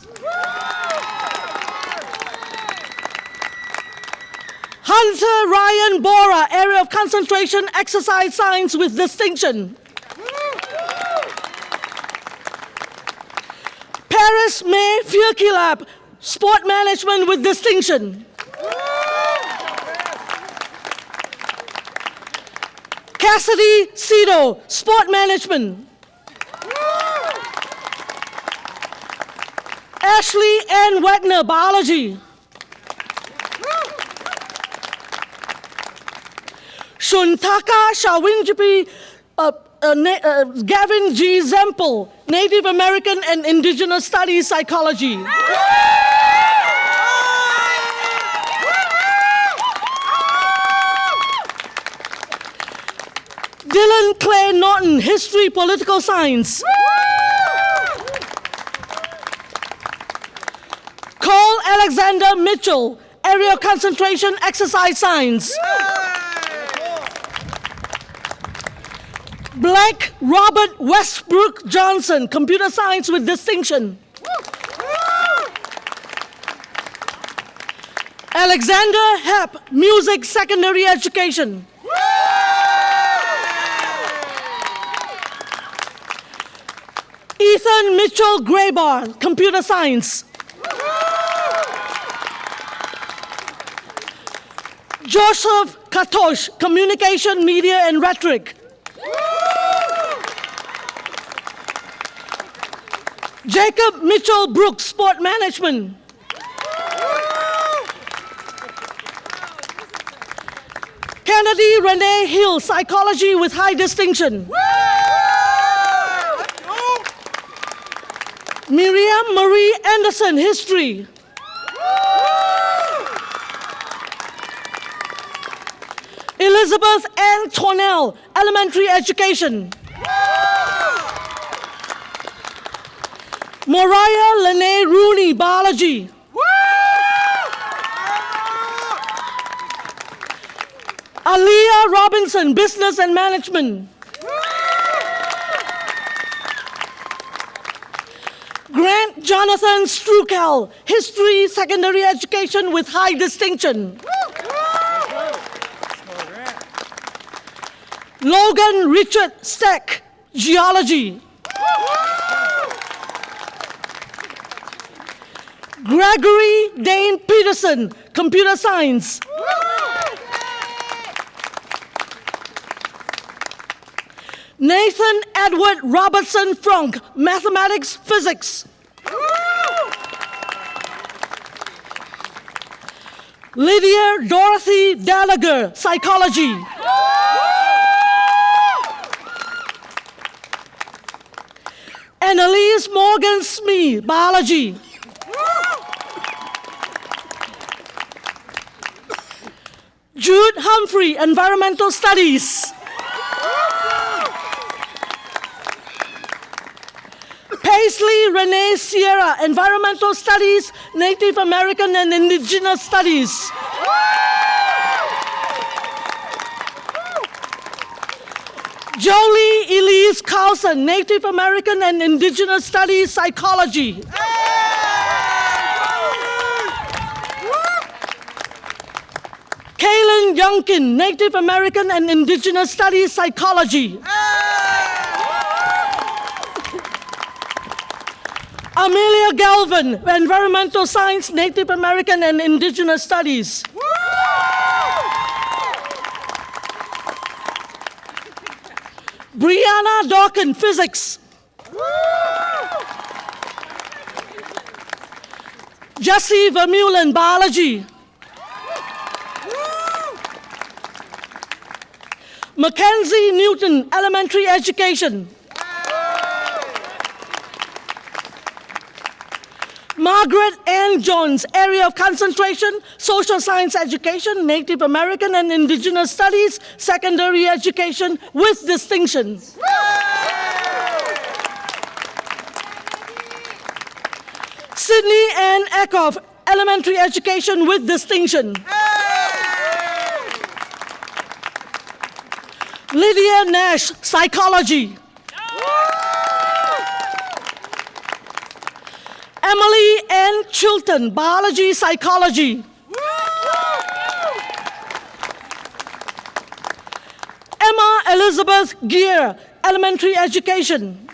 Hunter Ryan Bora, Area of Concentration, Exercise Science with distinction. Paris May Fierkilab, Sport Management with distinction. Cassidy Cito, Sport Management. Ashley Ann Wagner, Biology. Shuntaka Shawinjipi, Gavin G. Zempel, Native American and Indigenous Studies, Psychology. Dylan Clay Norton, History, Political Science. Cole Alexander Mitchell, Area of Concentration, Exercise Science. Blake Robert Westbrook Johnson, Computer Science with distinction. Alexander Hepp, Music, Secondary Education. Ethan Mitchell Graybar, Computer Science. Joseph Katosh, Communication, Media, and Rhetoric. Jacob Mitchell Brooks, Sport Management. Kennedy Renee Hill, Psychology with high distinction. Miriam Marie Anderson, History. Elizabeth Ann Tornell, Elementary Education. Moriah Lene Rooney, Biology. Aaliyah Robinson, Business and Management. Grant Jonathan Strukel, History, Secondary Education with high distinction. Logan Richard Steck, Geology. Gregory Dane Peterson, Computer Science. Nathan Edward Robertson Frank, Mathematics, Physics. Lydia Dorothy Gallagher, Psychology. Annalise Morgan Smee, Biology. Jude Humphrey, Environmental Studies. Paisley Renee Sierra, Environmental Studies, Native American and Indigenous Studies. Jolie Elise Carlson, Native American and Indigenous Studies, Psychology. Kaylin Youngkin, Native American and Indigenous Studies, Psychology. Amelia Galvin, Environmental Science, Native American and Indigenous Studies. Brianna Dawkins, Physics. Jesse Vermeulen, Biology. Mackenzie Newton, Elementary Education. Margaret Ann Jones, Area of Concentration, Social Science Education, Native American and Indigenous Studies, Secondary Education with distinction. Sydney Ann Eckhoff, Elementary Education with distinction. Lydia Nash, Psychology. Emily Ann Chilton, Biology, Psychology. Emma Elizabeth Gear, Elementary Education.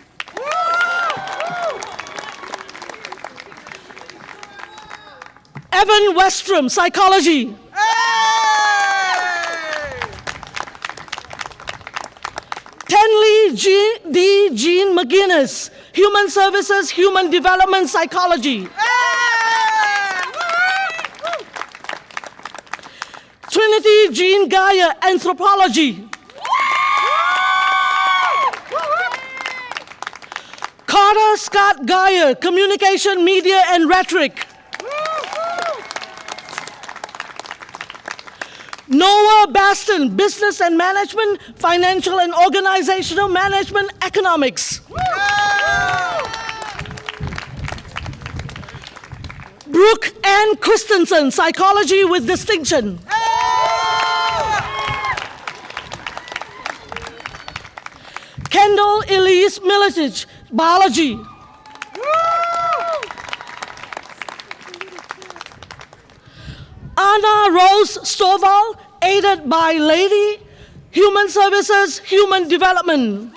Evan Westrom, Psychology. Tenley D. Jean McGuinness, Human Services, Human Development, Psychology. Trinity Jean Geyer, Anthropology. Carter Scott Geyer, Communication, Media, and Rhetoric. Noah Baston, Business and Management, Financial and Organizational Management, Economics. Brooke Ann Christensen, Psychology with distinction. Kendall Elise Militich, Biology. Anna Rose Stovall, aided by Lady, Human Services, Human Development.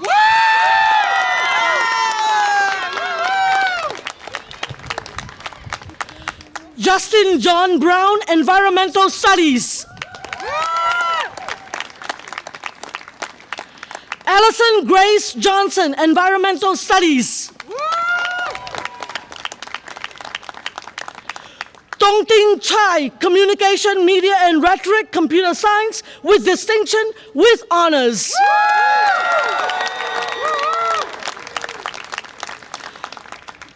Justin John Brown, Environmental Studies. Allison Grace Johnson, Environmental Studies. Tongting Chai, Communication, Media, and Rhetoric, Computer Science with distinction, with honors.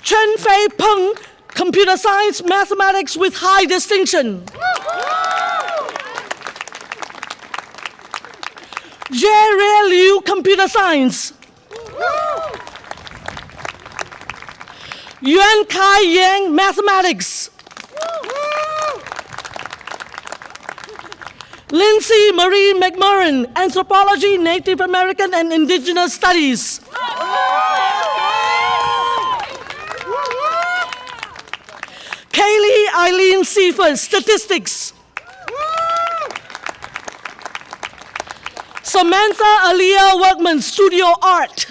Chen Fei Peng, Computer Science, Mathematics with high distinction. Jie Liu, Computer Science. Yuan Kai Yang, Mathematics. Lindsay Marie McMurrin, Anthropology, Native American and Indigenous Studies. Kaylee Eileen Seifert, Statistics. Samantha Aliyah Workman, Studio Art.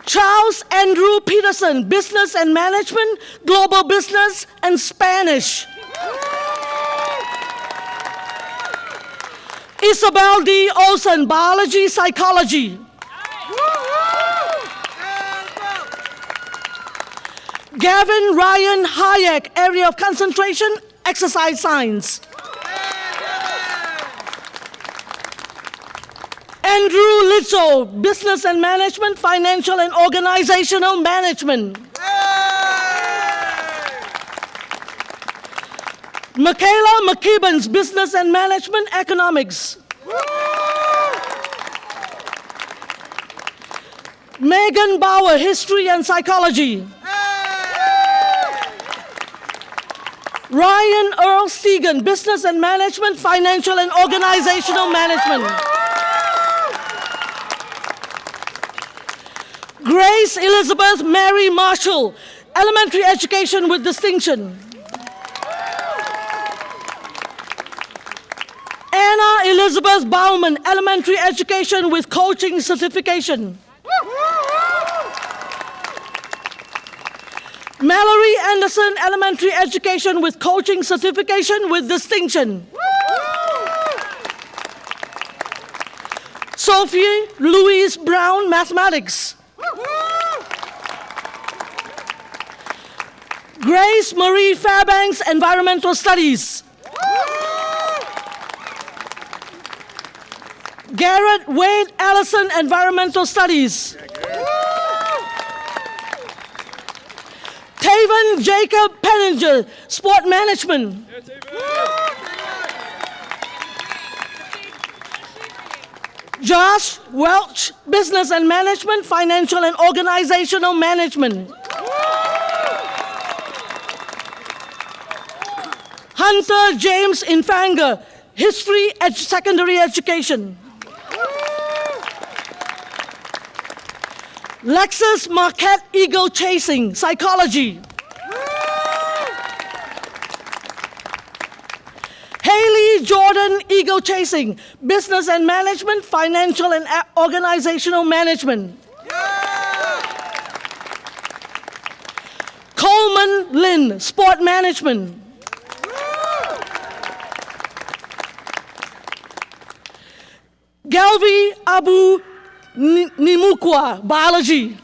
Charles Andrew Peterson, Business and Management, Global Business, and Spanish. Isabel D. Olson, Biology, Psychology. Gavin Ryan Hayek, Area of Concentration, Exercise Science. Andrew Litzo, Business and Management, Financial and Organizational Management. Michaela McKibbins, Business and Management, Economics. Megan Bauer, History and Psychology. Ryan Earl Segan, Business and Management, Financial and Organizational Management. Grace Elizabeth Mary Marshall, Elementary Education with Distinction. Anna Elizabeth Bauman, Elementary Education with Coaching Certification. Mallory Anderson, Elementary Education with Coaching Certification with Distinction. Sophie Louise Brown, Mathematics. Grace Marie Fairbanks, Environmental Studies. Garrett Wade Allison, Environmental Studies. Taven Jacob Penninger, Sport Management. Josh Welch, Business and Management, Financial and Organizational Management. Hunter James Infanga, History, Secondary Education. Lexus Marquette Eagle Chasing, Psychology. Haley Jordan Eagle Chasing, Business and Management, Financial and Organizational Management. Coleman Lynn, Sport Management. Galvi Abu Nimukwa, Biology.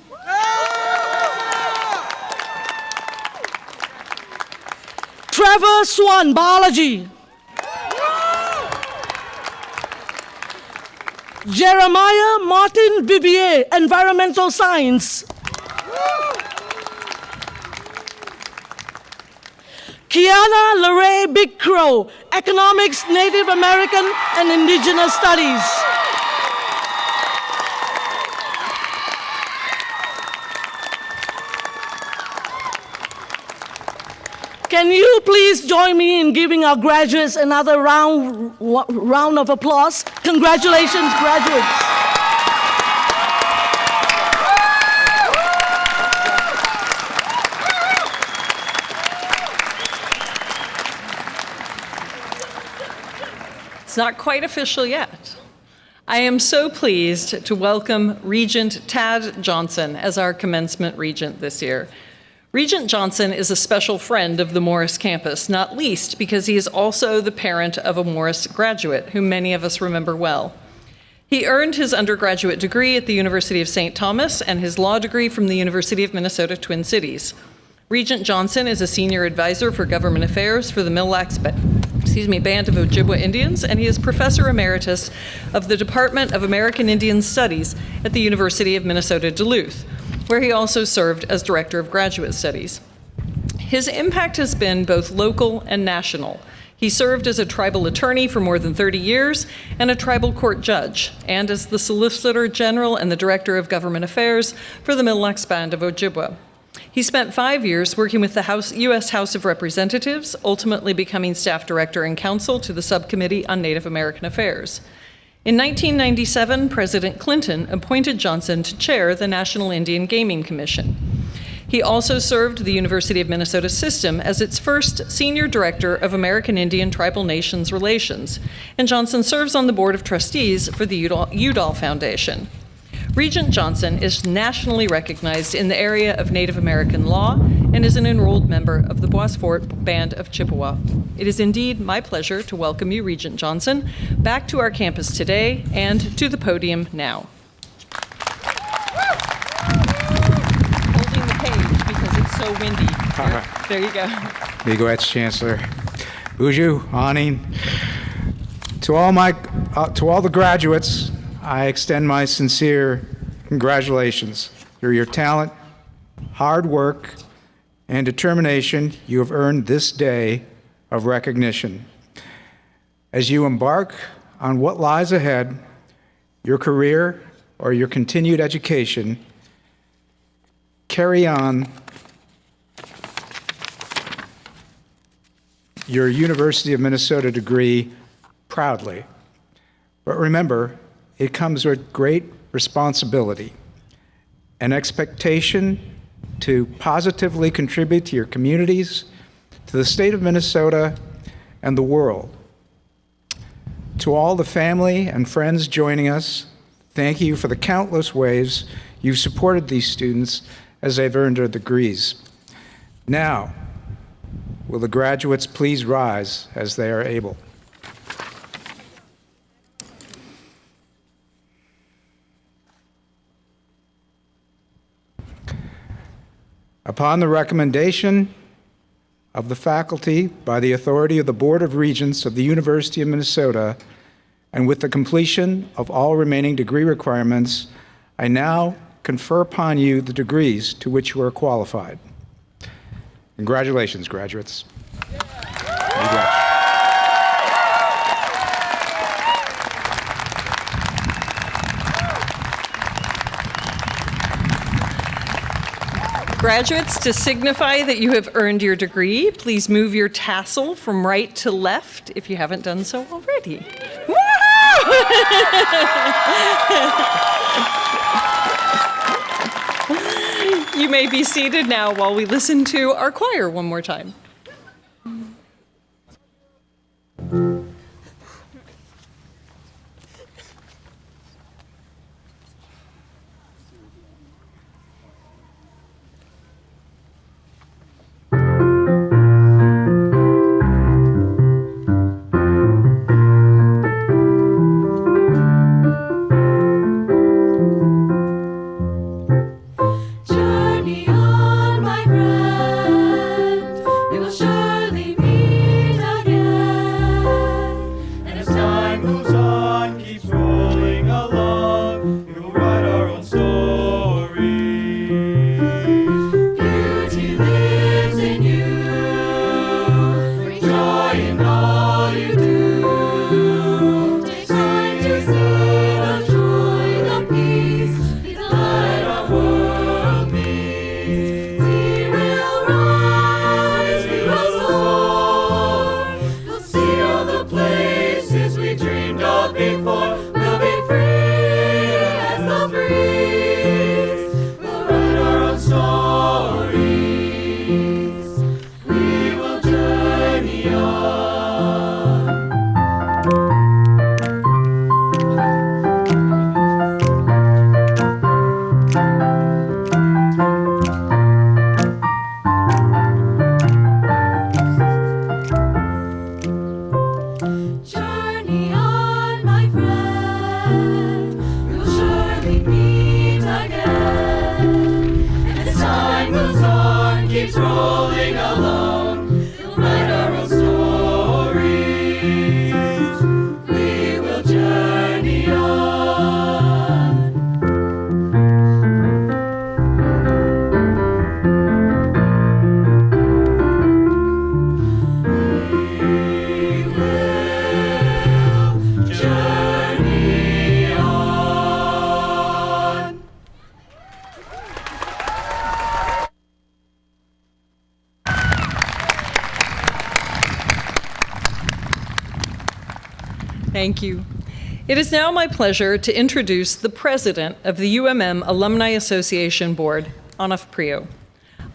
Trevor Swan, Biology. Jeremiah Martin Vivier, Environmental Science. Kiana LeRae Big Crow, Economics, Native American and Indigenous Studies. Can you please join me in giving our graduates another round of applause? Congratulations, graduates. It's not quite official yet. I am so pleased to welcome Regent Tad Johnson as our commencement regent this year. Regent Johnson is a special friend of the Morris campus, not least because he is also the parent of a Morris graduate, whom many of us remember well. He earned his undergraduate degree at the University of St. Thomas and his law degree from the University of Minnesota Twin Cities. Regent Johnson is a senior advisor for government affairs for the Mille Lacs Band of Ojibwa Indians, and he is professor emeritus of the Department of American Indian Studies at the University of Minnesota Duluth, where he also served as director of graduate studies. His impact has been both local and national. He served as a tribal attorney for more than 30 years and a tribal court judge, and as the Solicitor General and the Director of Government Affairs for the Mille Lacs Band of Ojibwa. He spent 5 years working with the U.S. House of Representatives, ultimately becoming staff director and counsel to the Subcommittee on Native American Affairs. In 1997, President Clinton appointed Johnson to chair the National Indian Gaming Commission. He also served the University of Minnesota system as its first senior director of American Indian Tribal Nations Relations, and Johnson serves on the board of trustees for the Udall Foundation. Regent Johnson is nationally recognized in the area of Native American law and is an enrolled member of the Bois Forte Band of Chippewa. It is indeed my pleasure to welcome you, Regent Johnson, back to our campus today and to the podium now. Holding the page because it's so windy. There you go. Miigwech, Chancellor. Buju, Aning. To all the graduates, I extend my sincere congratulations. Through your talent, hard work, and determination, you have earned this day of recognition. As you embark on what lies ahead, your career or your continued education, carry on your University of Minnesota degree proudly. But remember, it comes with great responsibility, an expectation to positively contribute to your communities, to the state of Minnesota, and the world. To all the family and friends joining us, thank you for the countless ways you've supported these students as they've earned their degrees. Now, will the graduates please rise as they are able? Upon the recommendation of the faculty by the authority of the Board of Regents of the University of Minnesota, and with the completion of all remaining degree requirements, I now confer upon you the degrees to which you are qualified. Congratulations, graduates. Congrats. Graduates, to signify that you have earned your degree, please move your tassel from right to left if you haven't done so already. You may be seated now while we listen to our choir one more time. Thank you. It is now my pleasure to introduce the president of the UMM Alumni Association Board, Anuf Priyo.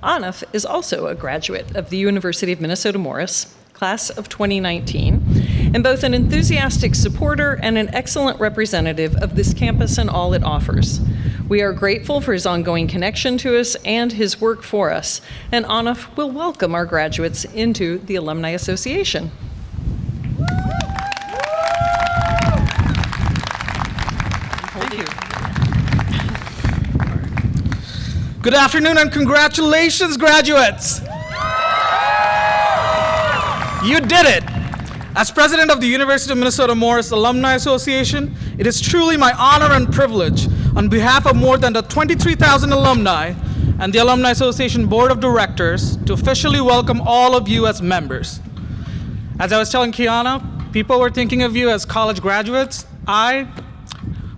Anuf is also a graduate of the University of Minnesota Morris, class of 2019, and both an enthusiastic supporter and an excellent representative of this campus and all it offers. We are grateful for his ongoing connection to us and his work for us, and Anuf will welcome our graduates into the Alumni Association. Thank you. Good afternoon and congratulations, graduates! You did it! As president of the University of Minnesota Morris Alumni Association, it is truly my honor and privilege on behalf of more than the 23,000 alumni and the Alumni Association Board of Directors to officially welcome all of you as members. As I was telling Kiana, people were thinking of you as college graduates. I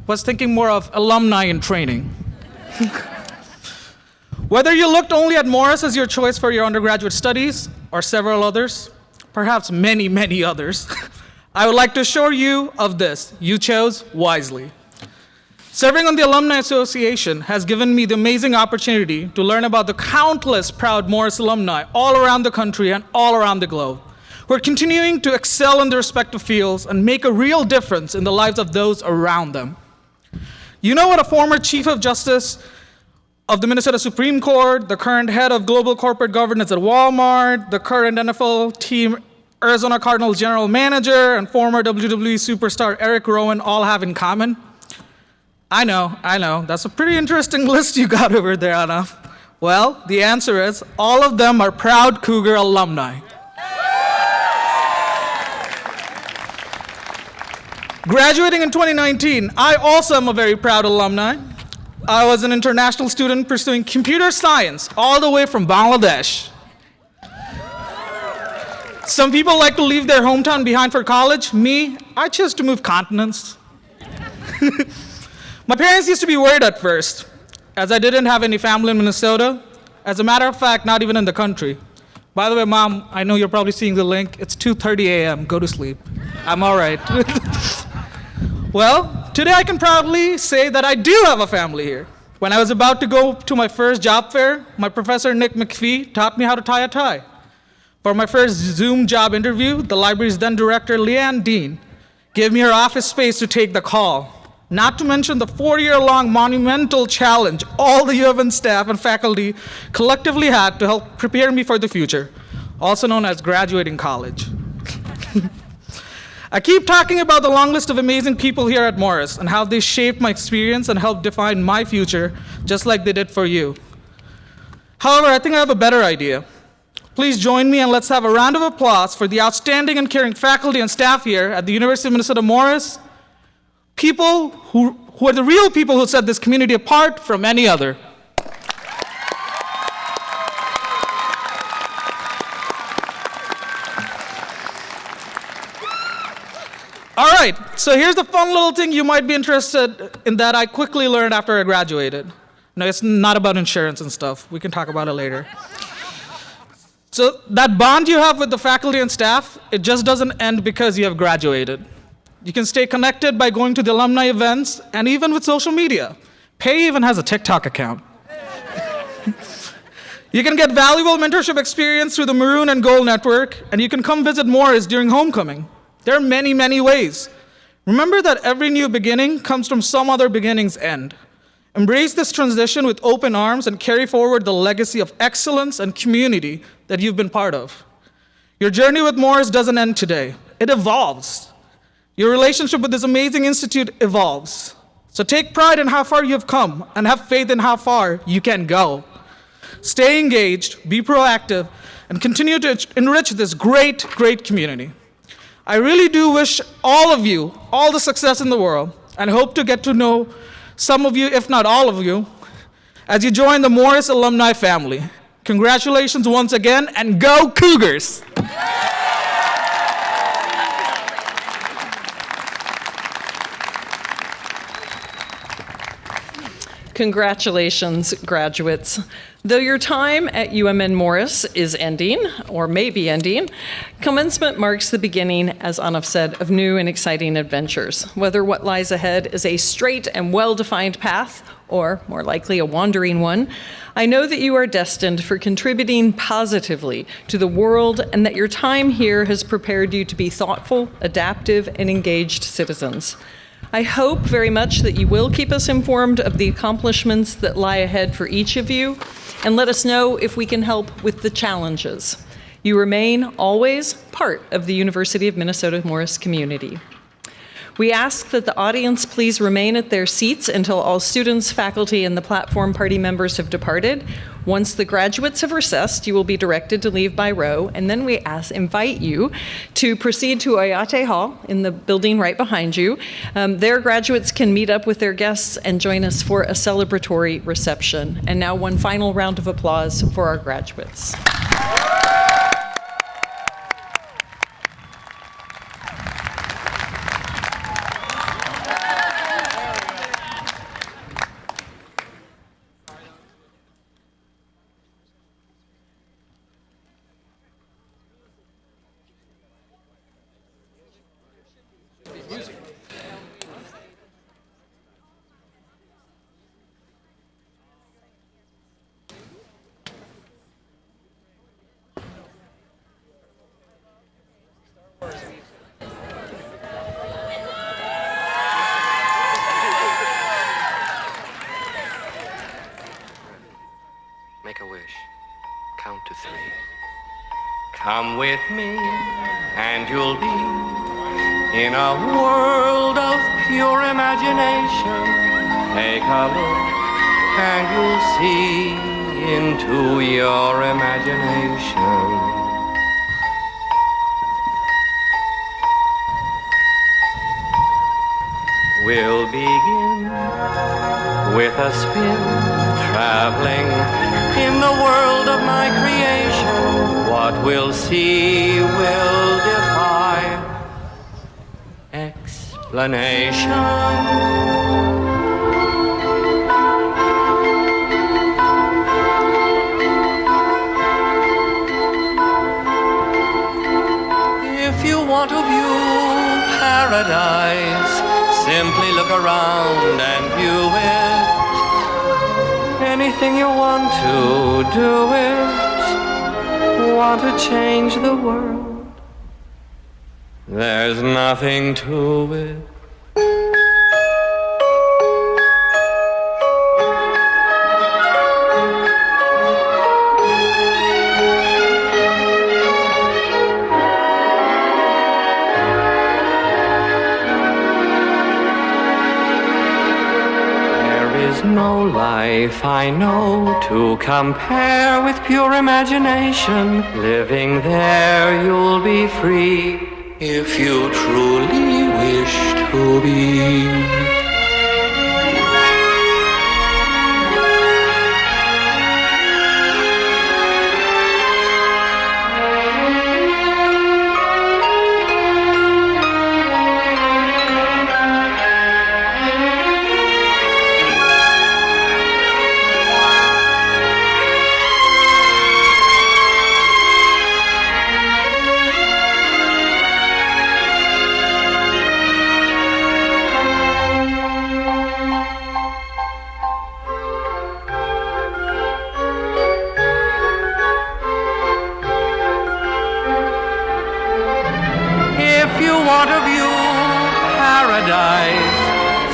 was thinking more of alumni in training. Whether you looked only at Morris as your choice for your undergraduate studies or several others, perhaps many, many others, I would like to assure you of this: you chose wisely. Serving on the Alumni Association has given me the amazing opportunity to learn about the countless proud Morris alumni all around the country and all around the globe, who are continuing to excel in their respective fields and make a real difference in the lives of those around them. You know what a former Chief of Justice of the Minnesota Supreme Court, the current head of global corporate governance at Walmart, the current NFL team Arizona Cardinals general manager, and former WWE superstar Eric Rowan all have in common? I know, that's a pretty interesting list you got over there, Anuf. Well, the answer is all of them are proud Cougar alumni. Graduating in 2019, I also am a very proud alumni. I was an international student pursuing computer science all the way from Bangladesh. Some people like to leave their hometown behind for college. Me, I chose to move continents. My parents used to be worried at first, as I didn't have any family in Minnesota. As a matter of fact, not even in the country. By the way, Mom, I know you're probably seeing the link. It's 2:30 a.m. Go to sleep. I'm all right. Well, today I can proudly say that I do have a family here. When I was about to go to my first job fair, my professor Nick McPhee taught me how to tie a tie. For my first Zoom job interview, the library's then director, Leanne Dean, gave me her office space to take the call. Not to mention the 4-year-long monumental challenge all the U of N staff and faculty collectively had to help prepare me for the future, also known as graduating college. I keep talking about the long list of amazing people here at Morris and how they shaped my experience and helped define my future, just like they did for you. However, I think I have a better idea. Please join me and let's have a round of applause for the outstanding and caring faculty and staff here at the University of Minnesota Morris, people who are the real people who set this community apart from any other. All right, so here's the fun little thing you might be interested in that I quickly learned after I graduated. No, it's not about insurance and stuff. We can talk about it later. So that bond you have with the faculty and staff, it just doesn't end because you have graduated. You can stay connected by going to the alumni events and even with social media. Pei even has a TikTok account. You can get valuable mentorship experience through the Maroon and Gold Network, and you can come visit Morris during homecoming. There are many, many ways. Remember that every new beginning comes from some other beginning's end. Embrace this transition with open arms and carry forward the legacy of excellence and community that you've been part of. Your journey with Morris doesn't end today. It evolves. Your relationship with this amazing institute evolves. So take pride in how far you have come and have faith in how far you can go. Stay engaged, be proactive, and continue to enrich this great, great community. I really do wish all of you all the success in the world and hope to get to know some of you, if not all of you, as you join the Morris alumni family. Congratulations once again, and go Cougars! Congratulations, graduates. Though your time at UMN Morris is ending, or may be ending, commencement marks the beginning, as Anuf said, of new and exciting adventures. Whether what lies ahead is a straight and well-defined path, or more likely a wandering one, I know that you are destined for contributing positively to the world and that your time here has prepared you to be thoughtful, adaptive, and engaged citizens. I hope very much that you will keep us informed of the accomplishments that lie ahead for each of you, and let us know if we can help with the challenges. You remain always part of the University of Minnesota Morris community. We ask that the audience please remain at their seats until all students, faculty, and the platform party members have departed. Once the graduates have recessed, you will be directed to leave by row, and then we invite you to proceed to Oyate Hall in the building right behind you. There, graduates can meet up with their guests and join us for a celebratory reception. And now one final round of applause for our graduates. Make a wish. Count to 3. Come with me, and you'll be in a world of pure imagination. Take a look, and you'll see into your imagination. We'll begin with a spin, traveling in the world of my creation. What we'll see will defy explanation. If you want to view paradise, simply look around and view it. Anything you want to do it. Want to change the world? There's nothing to it. No life I know to compare with pure imagination. Living there you'll be free if you truly wish to be.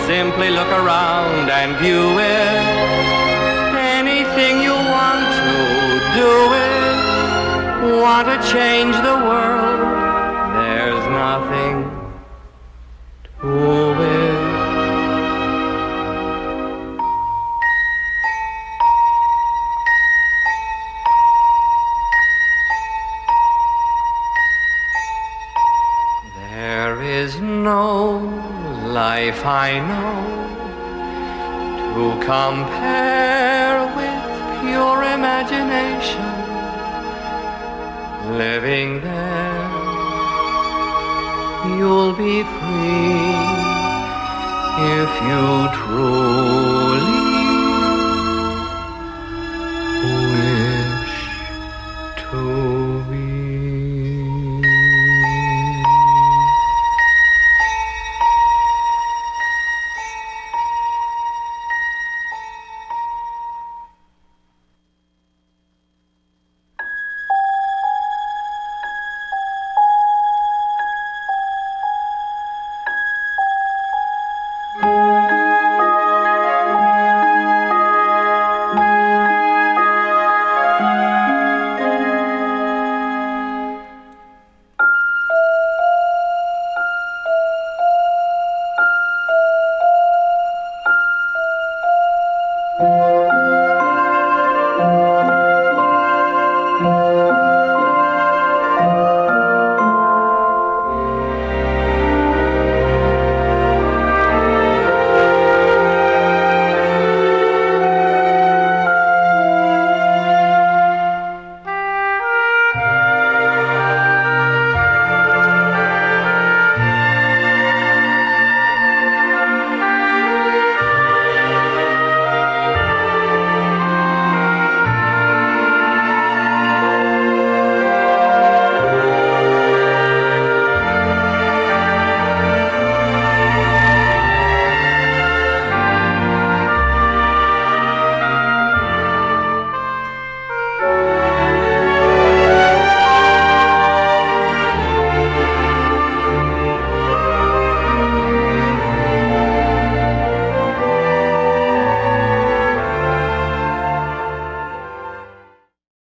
Simply look around and view it. Anything you want to do it. Want to change the world. There's nothing to it. There is no life I know to compare with pure imagination. Living there, you'll be free if you truly